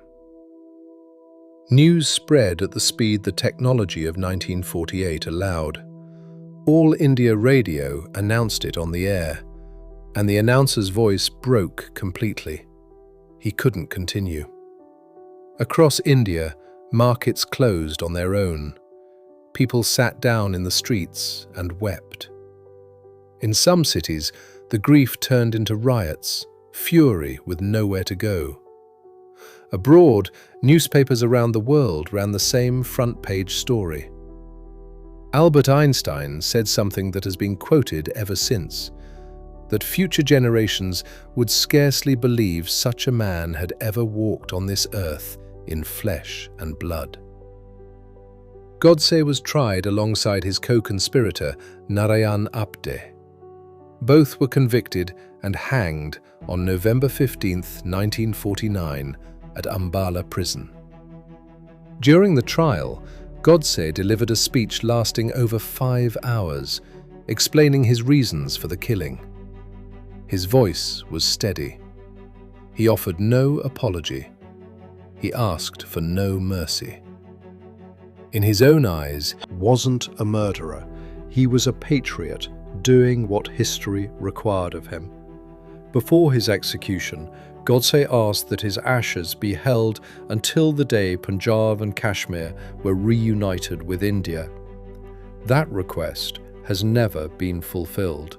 Speaker 1: News spread at the speed the technology of 1948 allowed. All India Radio announced it on the air, and the announcer's voice broke completely. He couldn't continue. Across India, markets closed on their own. People sat down in the streets and wept. In some cities, the grief turned into riots, fury with nowhere to go. Abroad, newspapers around the world ran the same front-page story. Albert Einstein said something that has been quoted ever since, that future generations would scarcely believe such a man had ever walked on this earth in flesh and blood. Godse was tried alongside his co-conspirator Narayan Apte. Both were convicted and hanged on November 15, 1949, at Ambala prison. During the trial, Godse delivered a speech lasting over 5 hours, explaining his reasons for the killing. His voice was steady. He offered no apology. He asked for no mercy. In his own eyes, he wasn't a murderer. He was a patriot, doing what history required of him. Before his execution, Godse asked that his ashes be held until the day Punjab and Kashmir were reunited with India. That request has never been fulfilled.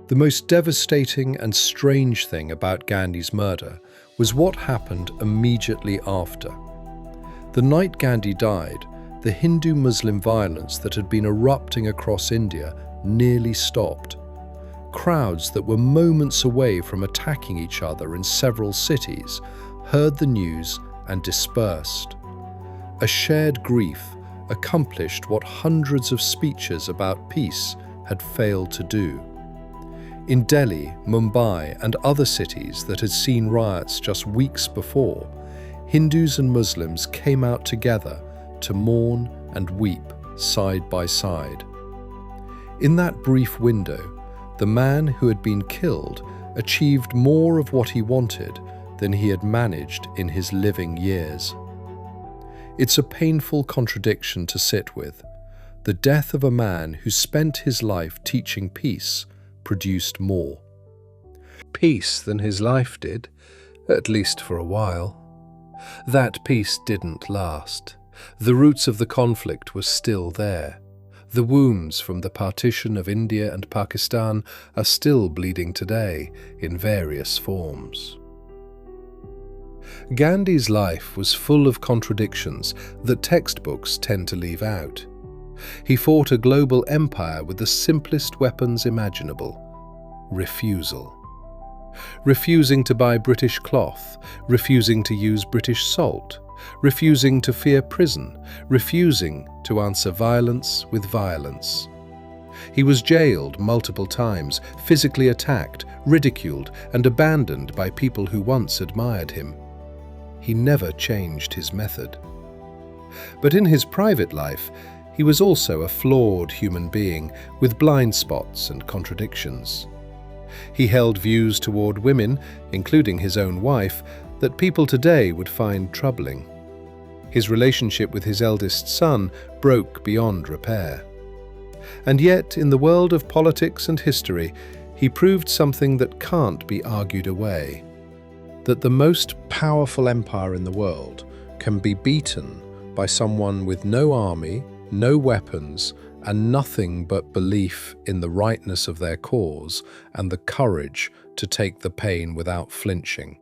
Speaker 1: The most devastating and strange thing about Gandhi's murder was what happened immediately after. The night Gandhi died, the Hindu-Muslim violence that had been erupting across India nearly stopped. Crowds that were moments away from attacking each other in several cities heard the news and dispersed. A shared grief accomplished what hundreds of speeches about peace had failed to do. In Delhi, Mumbai, and other cities that had seen riots just weeks before, Hindus and Muslims came out together to mourn and weep side by side. In that brief window, the man who had been killed achieved more of what he wanted than he had managed in his living years. It's a painful contradiction to sit with. The death of a man who spent his life teaching peace produced more peace than his life did, at least for a while. That peace didn't last. The roots of the conflict were still there. The wounds from the partition of India and Pakistan are still bleeding today in various forms. Gandhi's life was full of contradictions that textbooks tend to leave out. He fought a global empire with the simplest weapons imaginable: refusal. Refusing to buy British cloth, refusing to use British salt, refusing to fear prison, refusing to answer violence with violence. He was jailed multiple times, physically attacked, ridiculed, and abandoned by people who once admired him. He never changed his method. But in his private life, he was also a flawed human being with blind spots and contradictions. He held views toward women, including his own wife, that people today would find troubling. His relationship with his eldest son broke beyond repair. And yet, in the world of politics and history, he proved something that can't be argued away: that the most powerful empire in the world can be beaten by someone with no army, no weapons, and nothing but belief in the rightness of their cause and the courage to take the pain without flinching.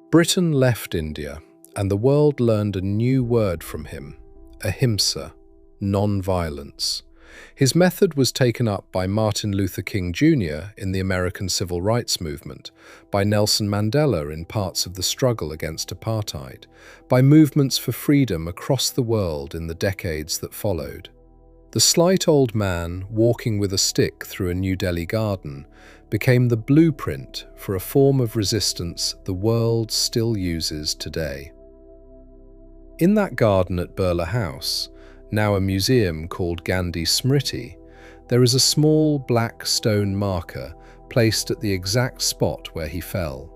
Speaker 1: Britain left India, and the world learned a new word from him: ahimsa, non-violence. His method was taken up by Martin Luther King Jr. in the American Civil Rights Movement, by Nelson Mandela in parts of the struggle against apartheid, by movements for freedom across the world in the decades that followed. The slight old man walking with a stick through a New Delhi garden became the blueprint for a form of resistance the world still uses today. In that garden at Birla House, now a museum called Gandhi Smriti, there is a small black stone marker placed at the exact spot where he fell.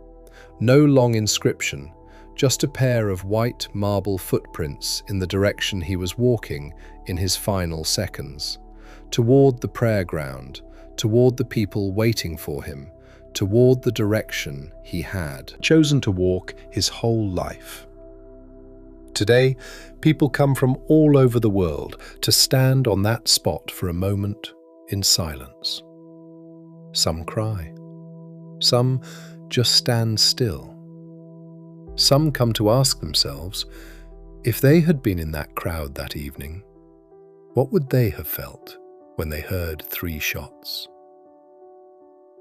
Speaker 1: No long inscription, just a pair of white marble footprints in the direction he was walking in his final seconds, toward the prayer ground, toward the people waiting for him, toward the direction he had chosen to walk his whole life. Today, people come from all over the world to stand on that spot for a moment, in silence. Some cry. Some just stand still. Some come to ask themselves, if they had been in that crowd that evening, what would they have felt when they heard 3 shots?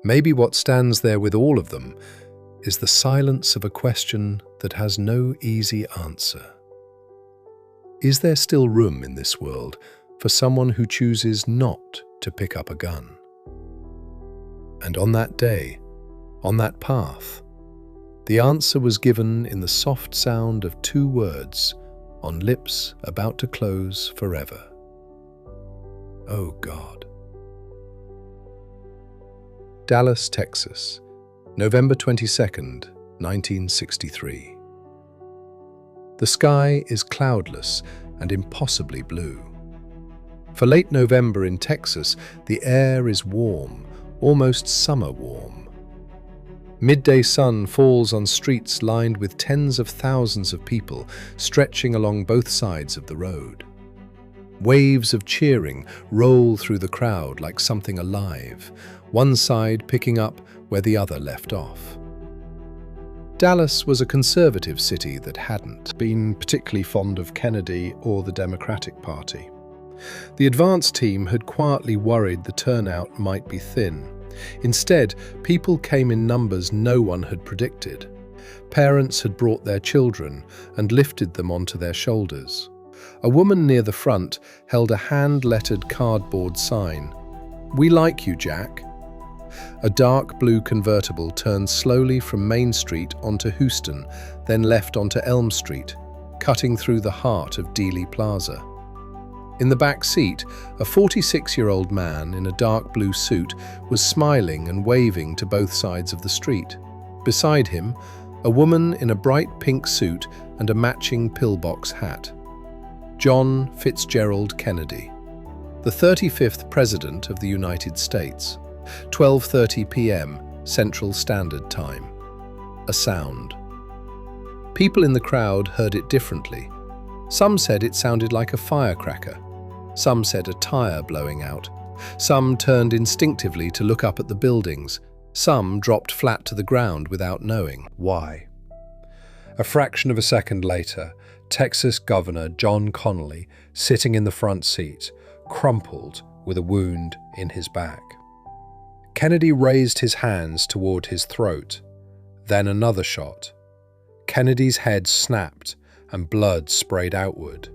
Speaker 1: Maybe what stands there with all of them is the silence of a question that has no easy answer. Is there still room in this world for someone who chooses not to pick up a gun? And on that day, on that path, the answer was given in the soft sound of 2 words on lips about to close forever. Oh God. Dallas, Texas, November 22nd, 1963. The sky is cloudless and impossibly blue. For late November in Texas, the air is warm, almost summer warm. Midday sun falls on streets lined with tens of thousands of people stretching along both sides of the road. Waves of cheering roll through the crowd like something alive, one side picking up where the other left off. Dallas was a conservative city that hadn't been particularly fond of Kennedy or the Democratic Party. The advance team had quietly worried the turnout might be thin. Instead, people came in numbers no one had predicted. Parents had brought their children and lifted them onto their shoulders. A woman near the front held a hand-lettered cardboard sign, "We like you, Jack." A dark blue convertible turned slowly from Main Street onto Houston, then left onto Elm Street, cutting through the heart of Dealey Plaza. In the back seat, a 46-year-old man in a dark blue suit was smiling and waving to both sides of the street. Beside him, a woman in a bright pink suit and a matching pillbox hat. John Fitzgerald Kennedy, the 35th President of the United States. 12:30 p.m. Central Standard Time. A sound. People in the crowd heard it differently. Some said it sounded like a firecracker. Some said a tire blowing out. Some turned instinctively to look up at the buildings. Some dropped flat to the ground without knowing why. A fraction of a second later, Texas Governor John Connally, sitting in the front seat, crumpled with a wound in his back. Kennedy raised his hands toward his throat. Then another shot. Kennedy's head snapped and blood sprayed outward.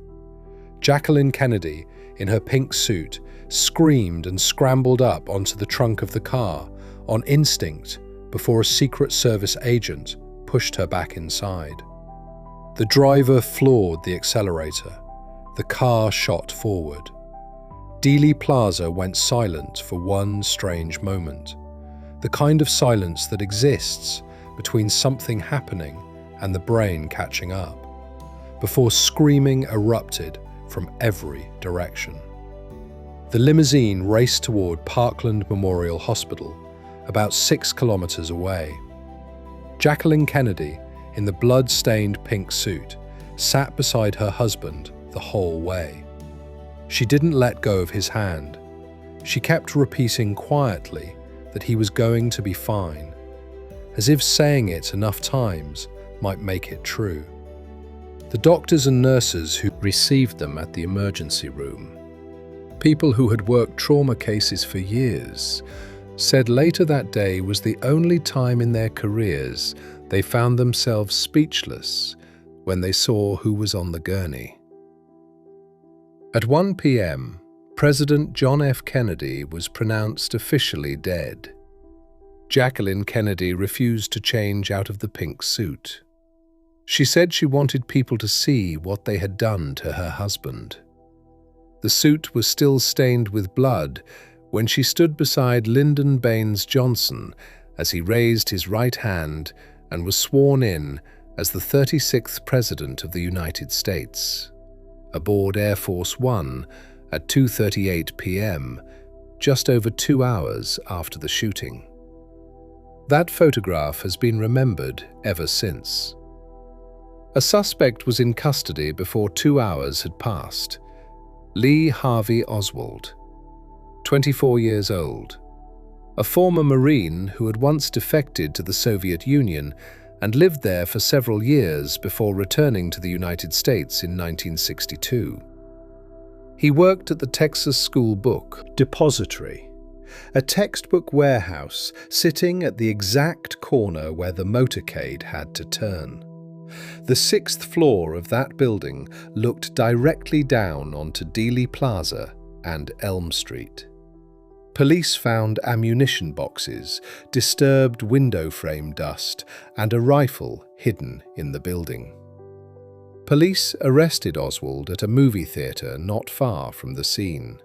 Speaker 1: Jacqueline Kennedy, in her pink suit, screamed and scrambled up onto the trunk of the car on instinct before a Secret Service agent pushed her back inside. The driver floored the accelerator. The car shot forward. Dealey Plaza went silent for one strange moment, the kind of silence that exists between something happening and the brain catching up, before screaming erupted from every direction. The limousine raced toward Parkland Memorial Hospital, about 6 kilometers away. Jacqueline Kennedy, in the blood-stained pink suit, sat beside her husband the whole way. She didn't let go of his hand. She kept repeating quietly that he was going to be fine, as if saying it enough times might make it true. The doctors and nurses who received them at the emergency room, people who had worked trauma cases for years, said later that day was the only time in their careers they found themselves speechless when they saw who was on the gurney. At 1 p.m., President John F. Kennedy was pronounced officially dead. Jacqueline Kennedy refused to change out of the pink suit. She said she wanted people to see what they had done to her husband. The suit was still stained with blood when she stood beside Lyndon Baines Johnson as he raised his right hand and was sworn in as the 36th President of the United States. Aboard Air Force One at 2:38 p.m., just over 2 hours after the shooting. That photograph has been remembered ever since. A suspect was in custody before 2 hours had passed. Lee Harvey Oswald, 24 years old, a former Marine who had once defected to the Soviet Union and lived there for several years before returning to the United States in 1962. He worked at the Texas School Book Depository, a textbook warehouse sitting at the exact corner where the motorcade had to turn. The 6th floor of that building looked directly down onto Dealey Plaza and Elm Street. Police found ammunition boxes, disturbed window frame dust, and a rifle hidden in the building. Police arrested Oswald at a movie theatre not far from the scene.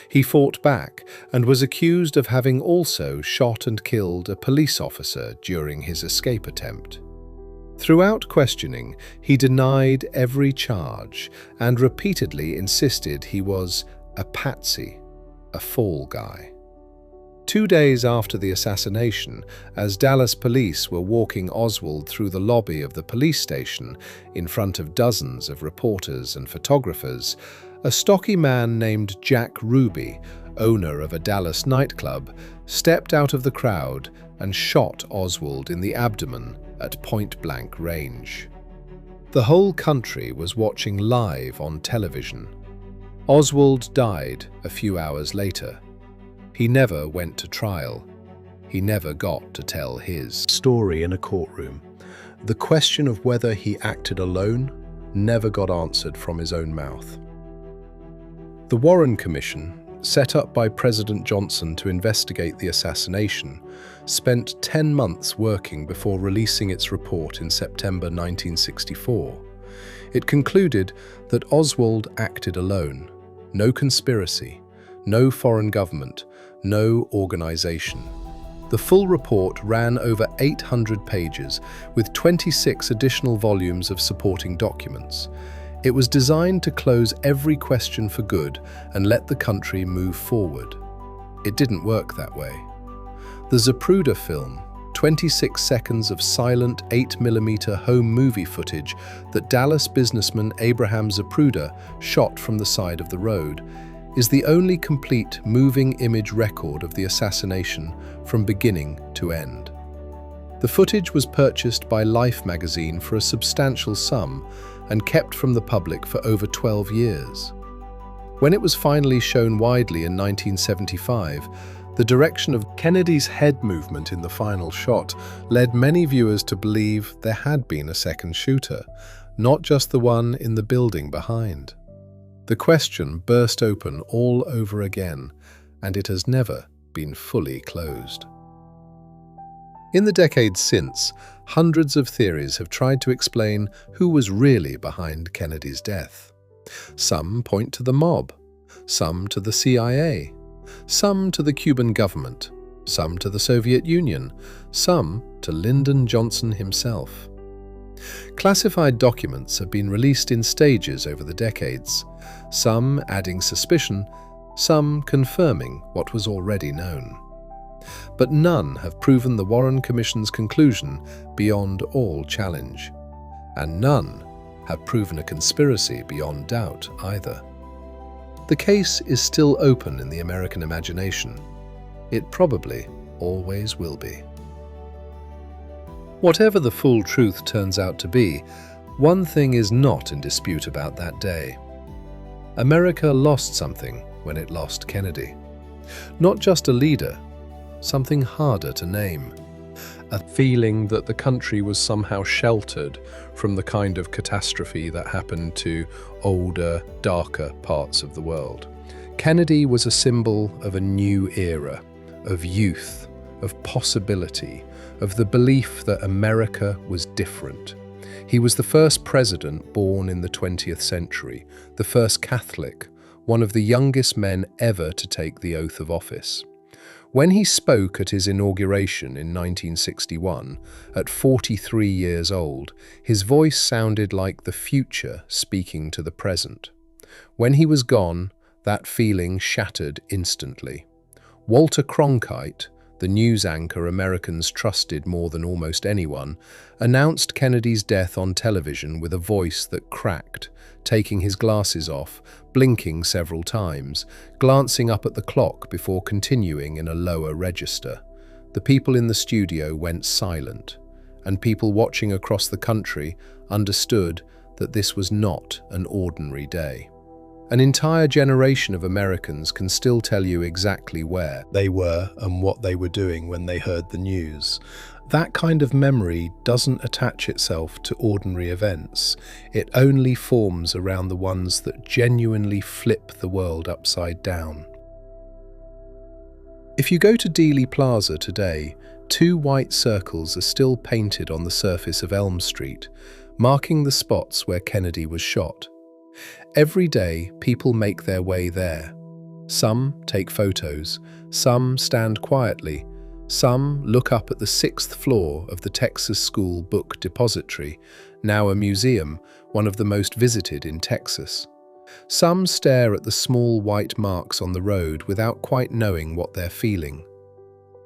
Speaker 1: He fought back and was accused of having also shot and killed a police officer during his escape attempt. Throughout questioning, he denied every charge and repeatedly insisted he was a patsy, a fall guy. 2 days after the assassination, as Dallas police were walking Oswald through the lobby of the police station in front of dozens of reporters and photographers, a stocky man named Jack Ruby, owner of a Dallas nightclub, stepped out of the crowd and shot Oswald in the abdomen at point-blank range. The whole country was watching live on television. Oswald died a few hours later. He never went to trial. He never got to tell his story in a courtroom. The question of whether he acted alone never got answered from his own mouth. The Warren Commission, set up by President Johnson to investigate the assassination, spent 10 months working before releasing its report in September 1964. It concluded that Oswald acted alone. No conspiracy, no foreign government, no organization. The full report ran over 800 pages, with 26 additional volumes of supporting documents. It was designed to close every question for good and let the country move forward. It didn't work that way. The Zapruder film, 26 seconds of silent 8mm home movie footage that Dallas businessman Abraham Zapruder shot from the side of the road, is the only complete moving image record of the assassination from beginning to end. The footage was purchased by Life magazine for a substantial sum and kept from the public for over 12 years. When it was finally shown widely in 1975, the direction of Kennedy's head movement in the final shot led many viewers to believe there had been a second shooter, not just the one in the building behind. The question burst open all over again, and it has never been fully closed. In the decades since, hundreds of theories have tried to explain who was really behind Kennedy's death. Some point to the mob, some to the CIA, some to the Cuban government, some to the Soviet Union, some to Lyndon Johnson himself. Classified documents have been released in stages over the decades, some adding suspicion, some confirming what was already known. But none have proven the Warren Commission's conclusion beyond all challenge, and none have proven a conspiracy beyond doubt either. The case is still open in the American imagination. It probably always will be. Whatever the full truth turns out to be, one thing is not in dispute about that day. America lost something when it lost Kennedy. Not just a leader, something harder to name. A feeling that the country was somehow sheltered from the kind of catastrophe that happened to older, darker parts of the world. Kennedy was a symbol of a new era, of youth, of possibility, of the belief that America was different. He was the first president born in the 20th century, the first Catholic, one of the youngest men ever to take the oath of office. When he spoke at his inauguration in 1961, at 43 years old, his voice sounded like the future speaking to the present. When he was gone, that feeling shattered instantly. Walter Cronkite, the news anchor Americans trusted more than almost anyone, announced Kennedy's death on television with a voice that cracked, taking his glasses off, blinking several times, glancing up at the clock before continuing in a lower register. The people in the studio went silent, and people watching across the country understood that this was not an ordinary day. An entire generation of Americans can still tell you exactly where they were and what they were doing when they heard the news. That kind of memory doesn't attach itself to ordinary events. It only forms around the ones that genuinely flip the world upside down. If you go to Dealey Plaza today, 2 white circles are still painted on the surface of Elm Street, marking the spots where Kennedy was shot. Every day, people make their way there. Some take photos, some stand quietly, some look up at the 6th floor of the Texas School Book Depository, now a museum, one of the most visited in Texas. Some stare at the small white marks on the road without quite knowing what they're feeling.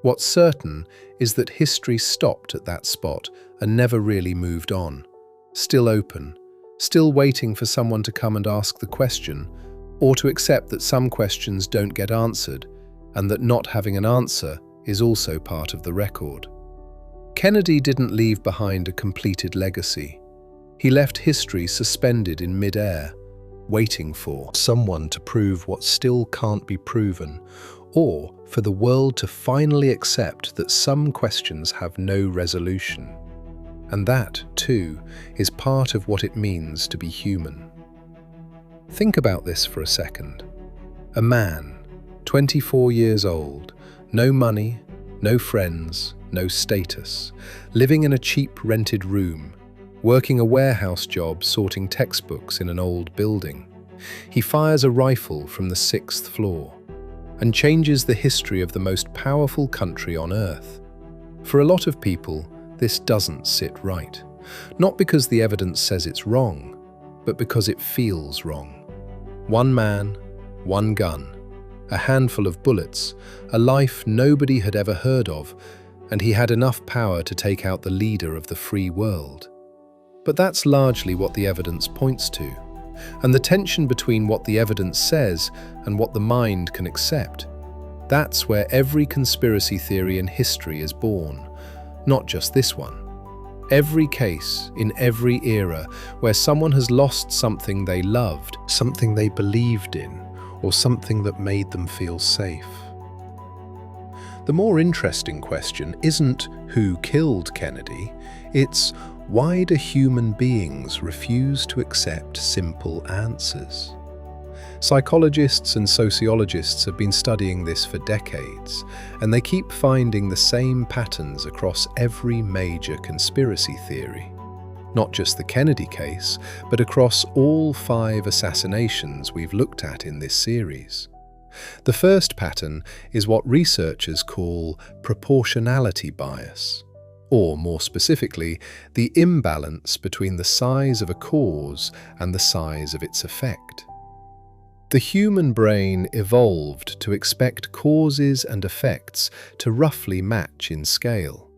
Speaker 1: What's certain is that history stopped at that spot and never really moved on. Still open, still waiting for someone to come and ask the question, or to accept that some questions don't get answered, and that not having an answer is also part of the record. Kennedy didn't leave behind a completed legacy. He left history suspended in mid-air, waiting for someone to prove what still can't be proven, or for the world to finally accept that some questions have no resolution. And that, too, is part of what it means to be human. Think about this for a second. A man, 24 years old, no money, no friends, no status, living in a cheap rented room, working a warehouse job sorting textbooks in an old building. He fires a rifle from the 6th floor and changes the history of the most powerful country on earth. For a lot of people, this doesn't sit right. Not because the evidence says it's wrong, but because it feels wrong. One man, one gun, a handful of bullets, a life nobody had ever heard of, and he had enough power to take out the leader of the free world. But that's largely what the evidence points to, and the tension between what the evidence says and what the mind can accept. That's where every conspiracy theory in history is born. Not just this one. Every case, in every era, where someone has lost something they loved, something they believed in, or something that made them feel safe. The more interesting question isn't who killed Kennedy, it's why do human beings refuse to accept simple answers? Psychologists and sociologists have been studying this for decades, and they keep finding the same patterns across every major conspiracy theory. Not just the Kennedy case, but across all 5 assassinations we've looked at in this series. The first pattern is what researchers call proportionality bias, or more specifically, the imbalance between the size of a cause and the size of its effect. The human brain evolved to expect causes and effects to roughly match in scale.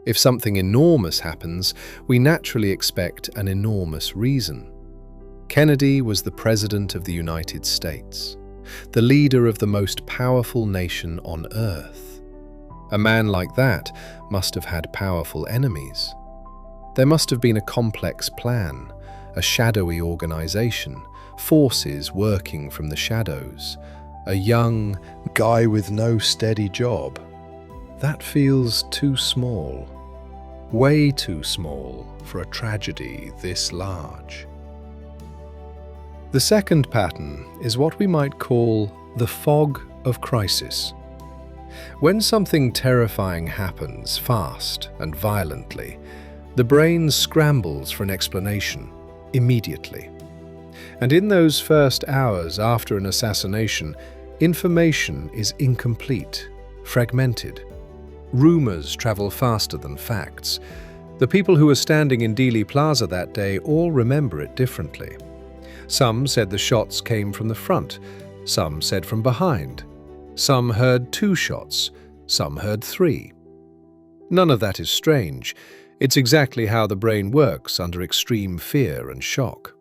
Speaker 1: If something enormous happens, we naturally expect an enormous reason. Kennedy was the President of the United States, the leader of the most powerful nation on Earth. A man like that must have had powerful enemies. There must have been a complex plan, a shadowy organization, forces working from the shadows, a young guy with no steady job. That feels too small, way too small for a tragedy this large. The second pattern is what we might call the fog of crisis. When something terrifying happens fast and violently, the brain scrambles for an explanation immediately. And in those first hours after an assassination, information is incomplete, fragmented. Rumors travel faster than facts. The people who were standing in Dealey Plaza that day all remember it differently. Some said the shots came from the front, some said from behind. Some heard 2 shots, Some heard 3. None of that is strange. It's exactly how the brain works under extreme fear and shock.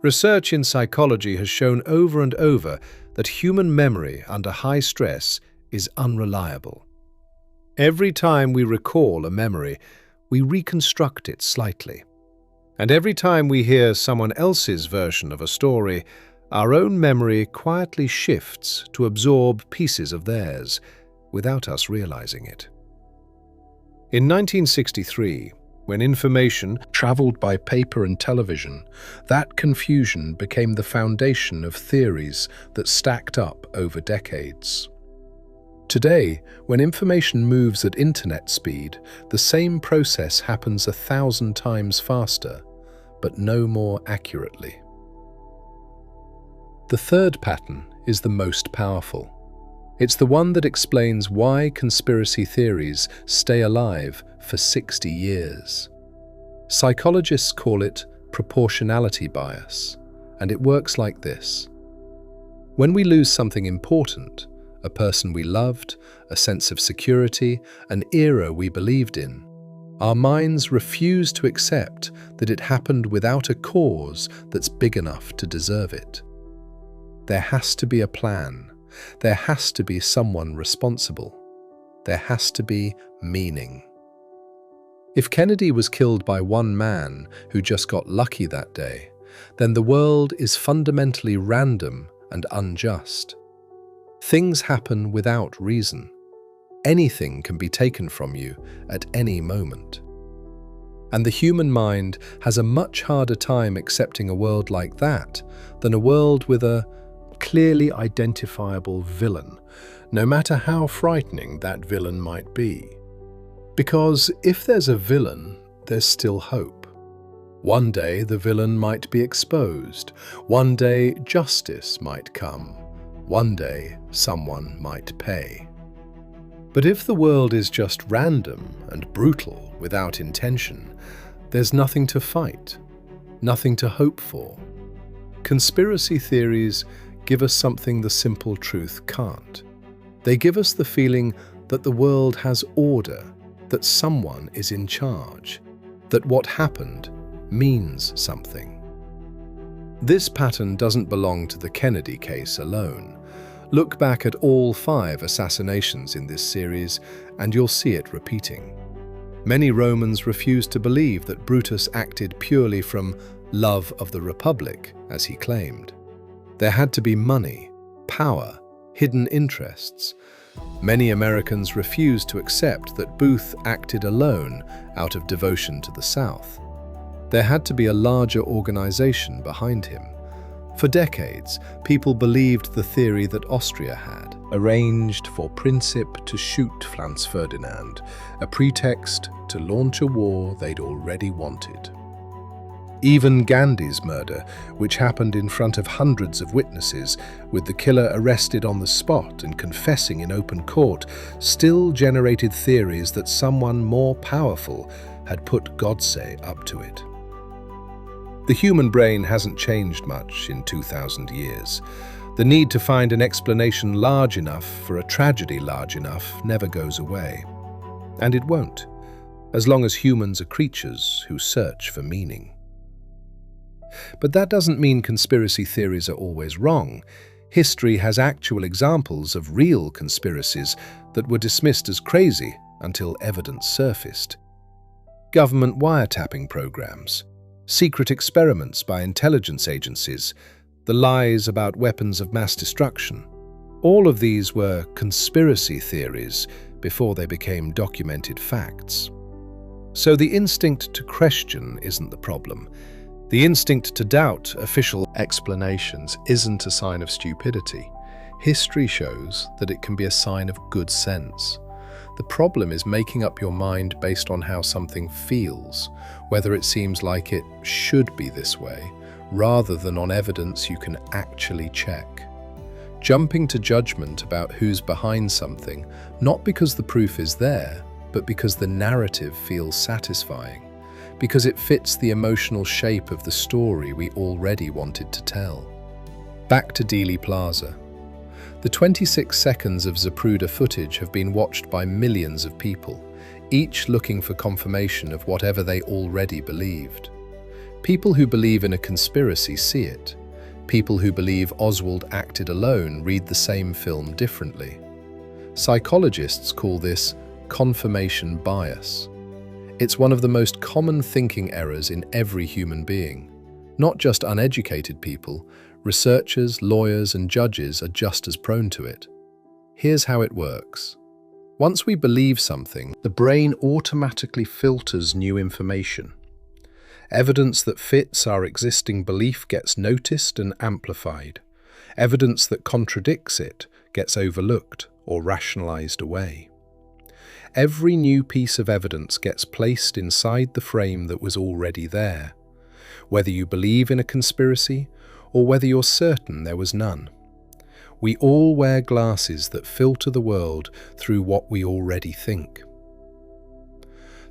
Speaker 1: Research in psychology has shown over and over that human memory under high stress is unreliable. Every time we recall a memory, we reconstruct it slightly. And every time we hear someone else's version of a story, our own memory quietly shifts to absorb pieces of theirs without us realizing it. In 1963, when information traveled by paper and television, that confusion became the foundation of theories that stacked up over decades. Today, when information moves at internet speed, the same process happens 1,000 times faster, but no more accurately. The third pattern is the most powerful. It's the one that explains why conspiracy theories stay alive for 60 years. Psychologists call it proportionality bias, and it works like this. When we lose something important, a person we loved, a sense of security, an era we believed in, our minds refuse to accept that it happened without a cause that's big enough to deserve it. There has to be a plan. There has to be someone responsible. There has to be meaning. If Kennedy was killed by one man who just got lucky that day, then the world is fundamentally random and unjust. Things happen without reason. Anything can be taken from you at any moment. And the human mind has a much harder time accepting a world like that than a world with a clearly identifiable villain, no matter how frightening that villain might be. Because if there's a villain, there's still hope. One day the villain might be exposed. One day justice might come. One day someone might pay. But if the world is just random and brutal without intention, there's nothing to fight, nothing to hope for. Conspiracy theories give us something the simple truth can't. They give us the feeling that the world has order, that someone is in charge, that what happened means something. This pattern doesn't belong to the Kennedy case alone. Look back at all 5 assassinations in this series and you'll see it repeating. Many Romans refused to believe that Brutus acted purely from love of the Republic, as he claimed. There had to be money, power, hidden interests. Many Americans refused to accept that Booth acted alone out of devotion to the South. There had to be a larger organization behind him. For decades, people believed the theory that Austria had arranged for Princip to shoot Franz Ferdinand, a pretext to launch a war they'd already wanted. Even Gandhi's murder, which happened in front of hundreds of witnesses, with the killer arrested on the spot and confessing in open court, still generated theories that someone more powerful had put Godse up to it. The human brain hasn't changed much in 2,000 years. The need to find an explanation large enough for a tragedy large enough never goes away. And it won't, as long as humans are creatures who search for meaning. But that doesn't mean conspiracy theories are always wrong. History has actual examples of real conspiracies that were dismissed as crazy until evidence surfaced. Government wiretapping programs, secret experiments by intelligence agencies, the lies about weapons of mass destruction. All of these were conspiracy theories before they became documented facts. So the instinct to question isn't the problem. The instinct to doubt official explanations isn't a sign of stupidity. History shows that it can be a sign of good sense. The problem is making up your mind based on how something feels, whether it seems like it should be this way, rather than on evidence you can actually check. Jumping to judgment about who's behind something, not because the proof is there, but because the narrative feels satisfying, because it fits the emotional shape of the story we already wanted to tell. Back to Dealey Plaza. The 26 seconds of Zapruder footage have been watched by millions of people, each looking for confirmation of whatever they already believed. People who believe in a conspiracy see it. People who believe Oswald acted alone read the same film differently. Psychologists call this confirmation bias. It's one of the most common thinking errors in every human being. Not just uneducated people, researchers, lawyers, and judges are just as prone to it. Here's how it works. Once we believe something, the brain automatically filters new information. Evidence that fits our existing belief gets noticed and amplified. Evidence that contradicts it gets overlooked or rationalized away. Every new piece of evidence gets placed inside the frame that was already there, whether you believe in a conspiracy or whether you're certain there was none. We all wear glasses that filter the world through what we already think.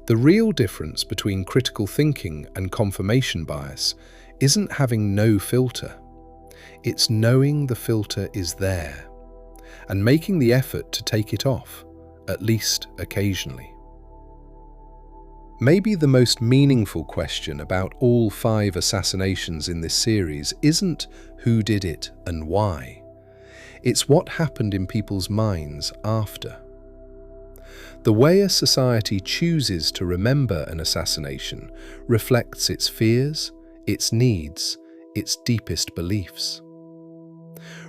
Speaker 1: The real difference between critical thinking and confirmation bias isn't having no filter. It's knowing the filter is there and making the effort to take it off, at least occasionally. Maybe the most meaningful question about all 5 assassinations in this series isn't who did it and why. It's what happened in people's minds after. The way a society chooses to remember an assassination reflects its fears, its needs, its deepest beliefs.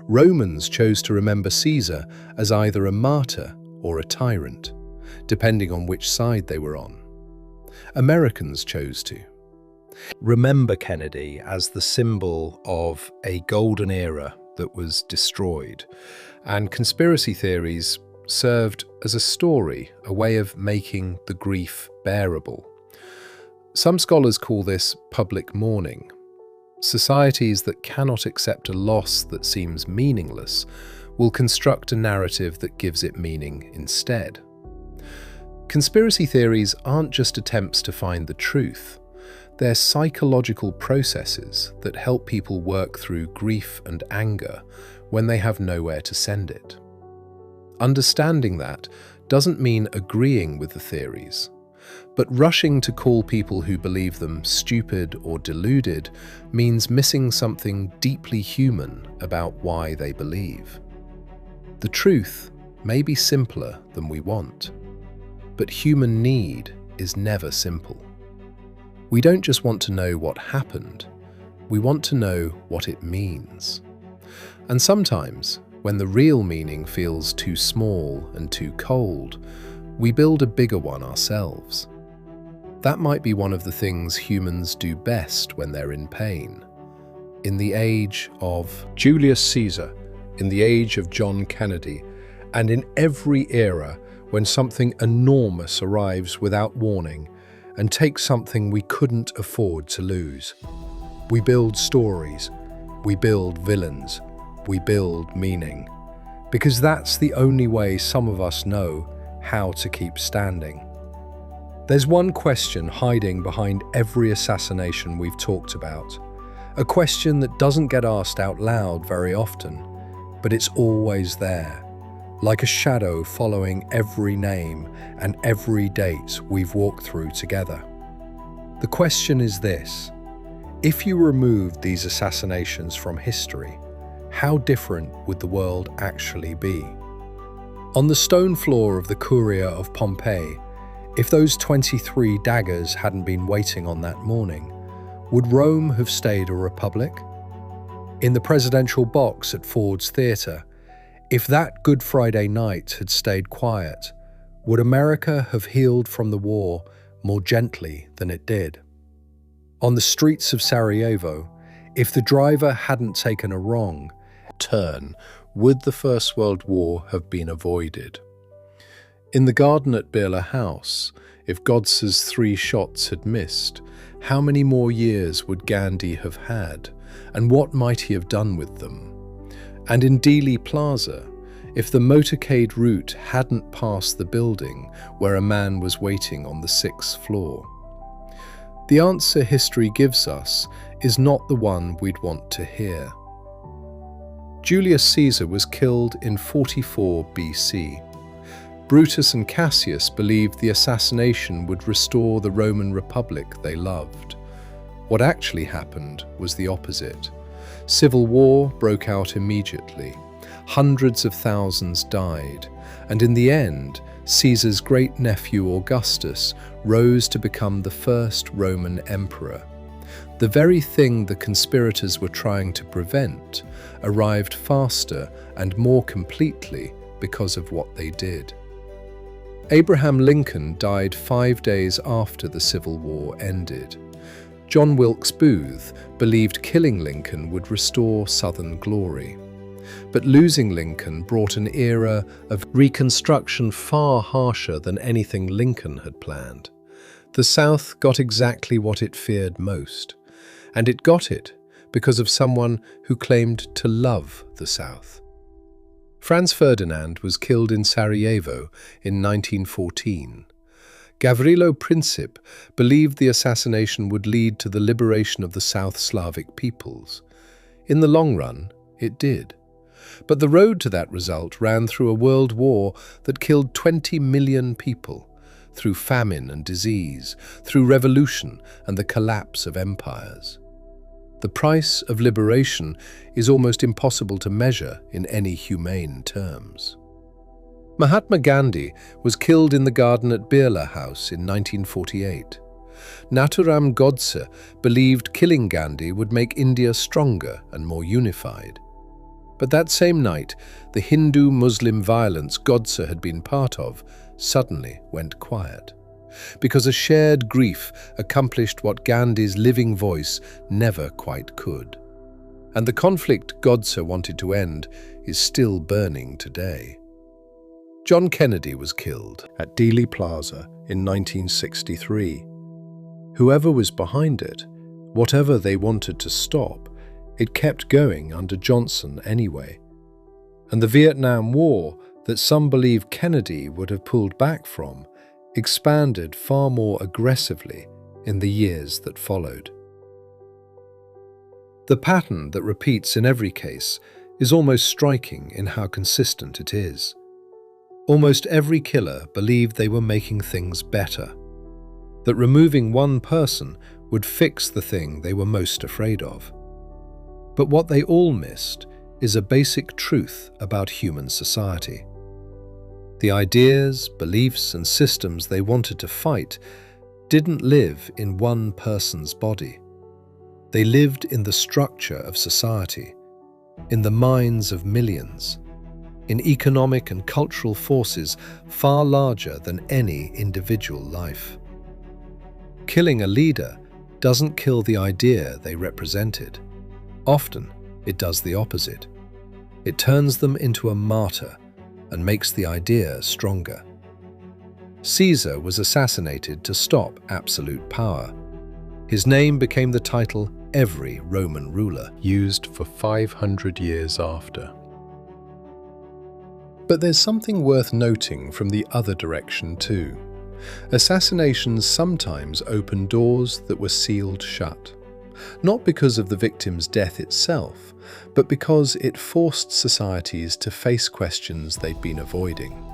Speaker 1: Romans chose to remember Caesar as either a martyr or a tyrant, depending on which side they were on. Americans chose to remember Kennedy as the symbol of a golden era that was destroyed, and conspiracy theories served as a story, a way of making the grief bearable. Some scholars call this public mourning. Societies that cannot accept a loss that seems meaningless will construct a narrative that gives it meaning instead. Conspiracy theories aren't just attempts to find the truth. They're psychological processes that help people work through grief and anger when they have nowhere to send it. Understanding that doesn't mean agreeing with the theories, but rushing to call people who believe them stupid or deluded means missing something deeply human about why they believe. The truth may be simpler than we want, but human need is never simple. We don't just want to know what happened, we want to know what it means. And sometimes, when the real meaning feels too small and too cold, we build a bigger one ourselves. That might be one of the things humans do best when they're in pain. In the age of Julius Caesar, in the age of John Kennedy, and in every era when something enormous arrives without warning and takes something we couldn't afford to lose. We build stories, we build villains, we build meaning, because that's the only way some of us know how to keep standing. There's one question hiding behind every assassination we've talked about, a question that doesn't get asked out loud very often, but it's always there, like a shadow following every name and every date we've walked through together. The question is this: if you removed these assassinations from history, how different would the world actually be? On the stone floor of the Curia of Pompeii, if those 23 daggers hadn't been waiting on that morning, would Rome have stayed a republic? In the presidential box at Ford's Theatre, if that Good Friday night had stayed quiet, would America have healed from the war more gently than it did? On the streets of Sarajevo, if the driver hadn't taken a wrong turn, would the First World War have been avoided? In the garden at Birla House, if Gods's 3 shots had missed, how many more years would Gandhi have had, and what might he have done with them? And in Dealey Plaza, if the motorcade route hadn't passed the building where a man was waiting on the 6th floor? The answer history gives us is not the one we'd want to hear. Julius Caesar was killed in 44 BC. Brutus and Cassius believed the assassination would restore the Roman Republic they loved. What actually happened was the opposite. Civil war broke out immediately. Hundreds of thousands died, and in the end, Caesar's great-nephew Augustus rose to become the first Roman emperor. The very thing the conspirators were trying to prevent arrived faster and more completely because of what they did. Abraham Lincoln died 5 days after the Civil War ended. John Wilkes Booth believed killing Lincoln would restore Southern glory. But losing Lincoln brought an era of reconstruction far harsher than anything Lincoln had planned. The South got exactly what it feared most, and it got it because of someone who claimed to love the South. Franz Ferdinand was killed in Sarajevo in 1914. Gavrilo Princip believed the assassination would lead to the liberation of the South Slavic peoples. In the long run, it did. But the road to that result ran through a world war that killed 20 million people, through famine and disease, through revolution and the collapse of empires. The price of liberation is almost impossible to measure in any humane terms. Mahatma Gandhi was killed in the garden at Birla House in 1948. Nathuram Godse believed killing Gandhi would make India stronger and more unified. But that same night, the Hindu-Muslim violence Godse had been part of suddenly went quiet, because a shared grief accomplished what Gandhi's living voice never quite could. And the conflict Godse wanted to end is still burning today. John Kennedy was killed at Dealey Plaza in 1963. Whoever was behind it, whatever they wanted to stop, it kept going under Johnson anyway. And the Vietnam War that some believe Kennedy would have pulled back from expanded far more aggressively in the years that followed. The pattern that repeats in every case is almost striking in how consistent it is. Almost every killer believed they were making things better, that removing one person would fix the thing they were most afraid of. But what they all missed is a basic truth about human society. The ideas, beliefs, and systems they wanted to fight didn't live in one person's body. They lived in the structure of society, in the minds of millions, in economic and cultural forces far larger than any individual life. Killing a leader doesn't kill the idea they represented. Often, it does the opposite. It turns them into a martyr and makes the idea stronger. Caesar was assassinated to stop absolute power. His name became the title every Roman ruler used for 500 years after. But there's something worth noting from the other direction too. Assassinations sometimes open doors that were sealed shut, not because of the victim's death itself, but because it forced societies to face questions they'd been avoiding.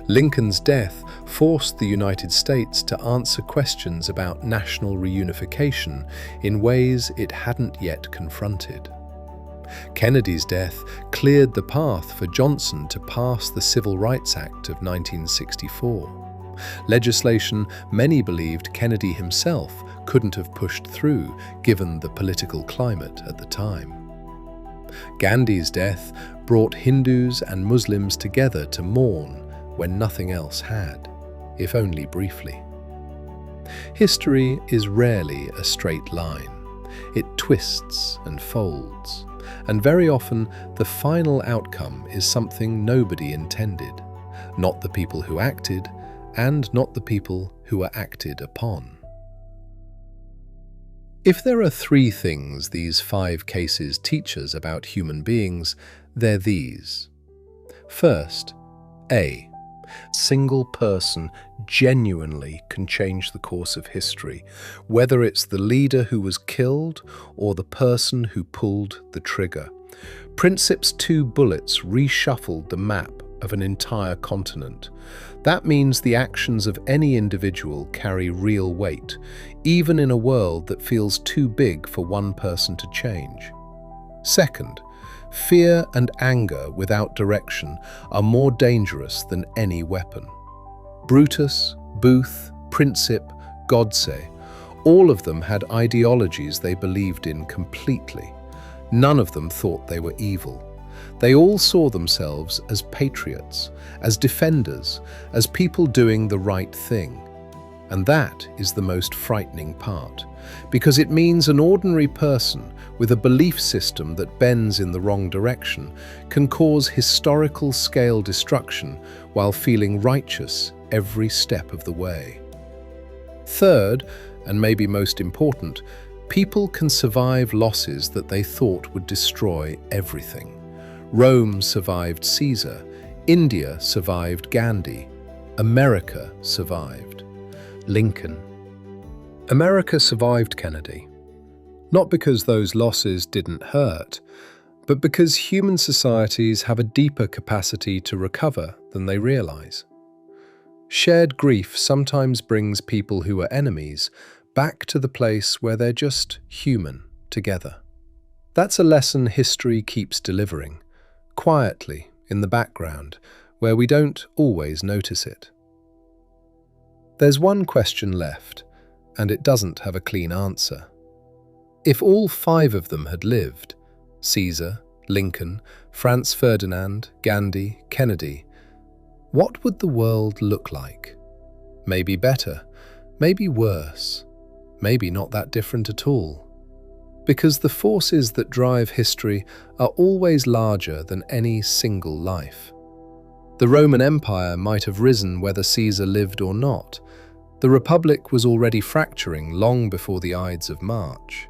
Speaker 1: Lincoln's death forced the United States to answer questions about national reunification in ways it hadn't yet confronted. Kennedy's death cleared the path for Johnson to pass the Civil Rights Act of 1964. Legislation many believed Kennedy himself couldn't have pushed through given the political climate at the time. Gandhi's death brought Hindus and Muslims together to mourn when nothing else had, if only briefly. History is rarely a straight line. It twists and folds, and very often the final outcome is something nobody intended, not the people who acted, and not the people who were acted upon. If there are 3 things these 5 cases teach us about human beings, they're these. First, A. Single person genuinely can change the course of history, whether it's the leader who was killed or the person who pulled the trigger. Princip's 2 bullets reshuffled the map of an entire continent. That means the actions of any individual carry real weight, even in a world that feels too big for one person to change. Second, fear and anger without direction are more dangerous than any weapon. Brutus, Booth, Princip, Godse, all of them had ideologies they believed in completely. None of them thought they were evil. They all saw themselves as patriots, as defenders, as people doing the right thing. And that is the most frightening part, because it means an ordinary person with a belief system that bends in the wrong direction can cause historical scale destruction while feeling righteous every step of the way. Third, and maybe most important, people can survive losses that they thought would destroy everything. Rome survived Caesar, India survived Gandhi, America survived Lincoln. America survived Kennedy, not because those losses didn't hurt, but because human societies have a deeper capacity to recover than they realize. Shared grief sometimes brings people who are enemies back to the place where they're just human together. That's a lesson history keeps delivering, quietly in the background, where we don't always notice it. There's one question left, and it doesn't have a clean answer. If all 5 of them had lived, Caesar, Lincoln, Franz Ferdinand, Gandhi, Kennedy, what would the world look like? Maybe better, maybe worse, maybe not that different at all. Because the forces that drive history are always larger than any single life. The Roman Empire might have risen whether Caesar lived or not. The Republic was already fracturing long before the Ides of March.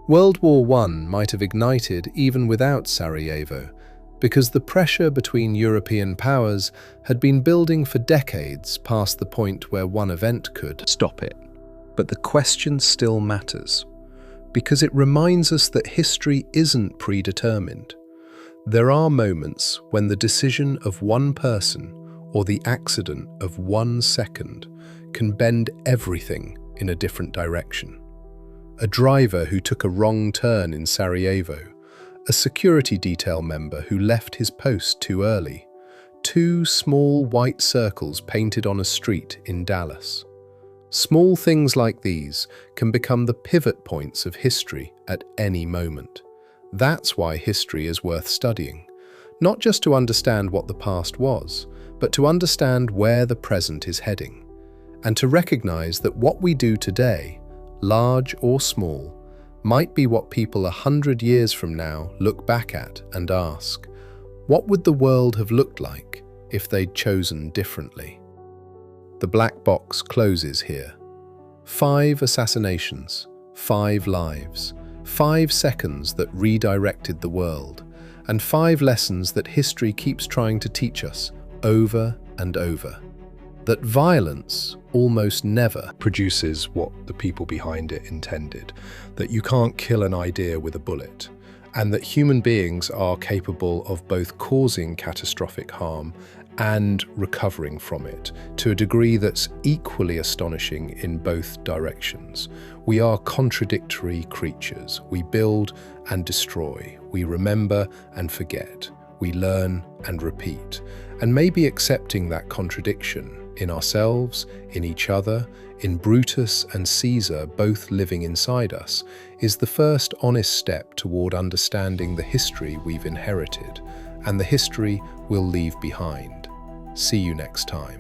Speaker 1: World War I might have ignited even without Sarajevo, because the pressure between European powers had been building for decades past the point where one event could stop it. But the question still matters, because it reminds us that history isn't predetermined. There are moments when the decision of one person or the accident of 1 second can bend everything in a different direction. A driver who took a wrong turn in Sarajevo, a security detail member who left his post too early, 2 small white circles painted on a street in Dallas. Small things like these can become the pivot points of history at any moment. That's why history is worth studying, not just to understand what the past was, but to understand where the present is heading, and to recognize that what we do today, large or small, might be what people 100 years from now look back at and ask, what would the world have looked like if they'd chosen differently? The black box closes here. 5 assassinations, 5 lives, 5 seconds that redirected the world, and 5 lessons that history keeps trying to teach us over and over. That violence almost never produces what the people behind it intended, that you can't kill an idea with a bullet, and that human beings are capable of both causing catastrophic harm and recovering from it to a degree that's equally astonishing in both directions. We are contradictory creatures. We build and destroy. We remember and forget. We learn and repeat. And maybe accepting that contradiction in ourselves, in each other, in Brutus and Caesar both living inside us, is the first honest step toward understanding the history we've inherited and the history we'll leave behind. See you next time.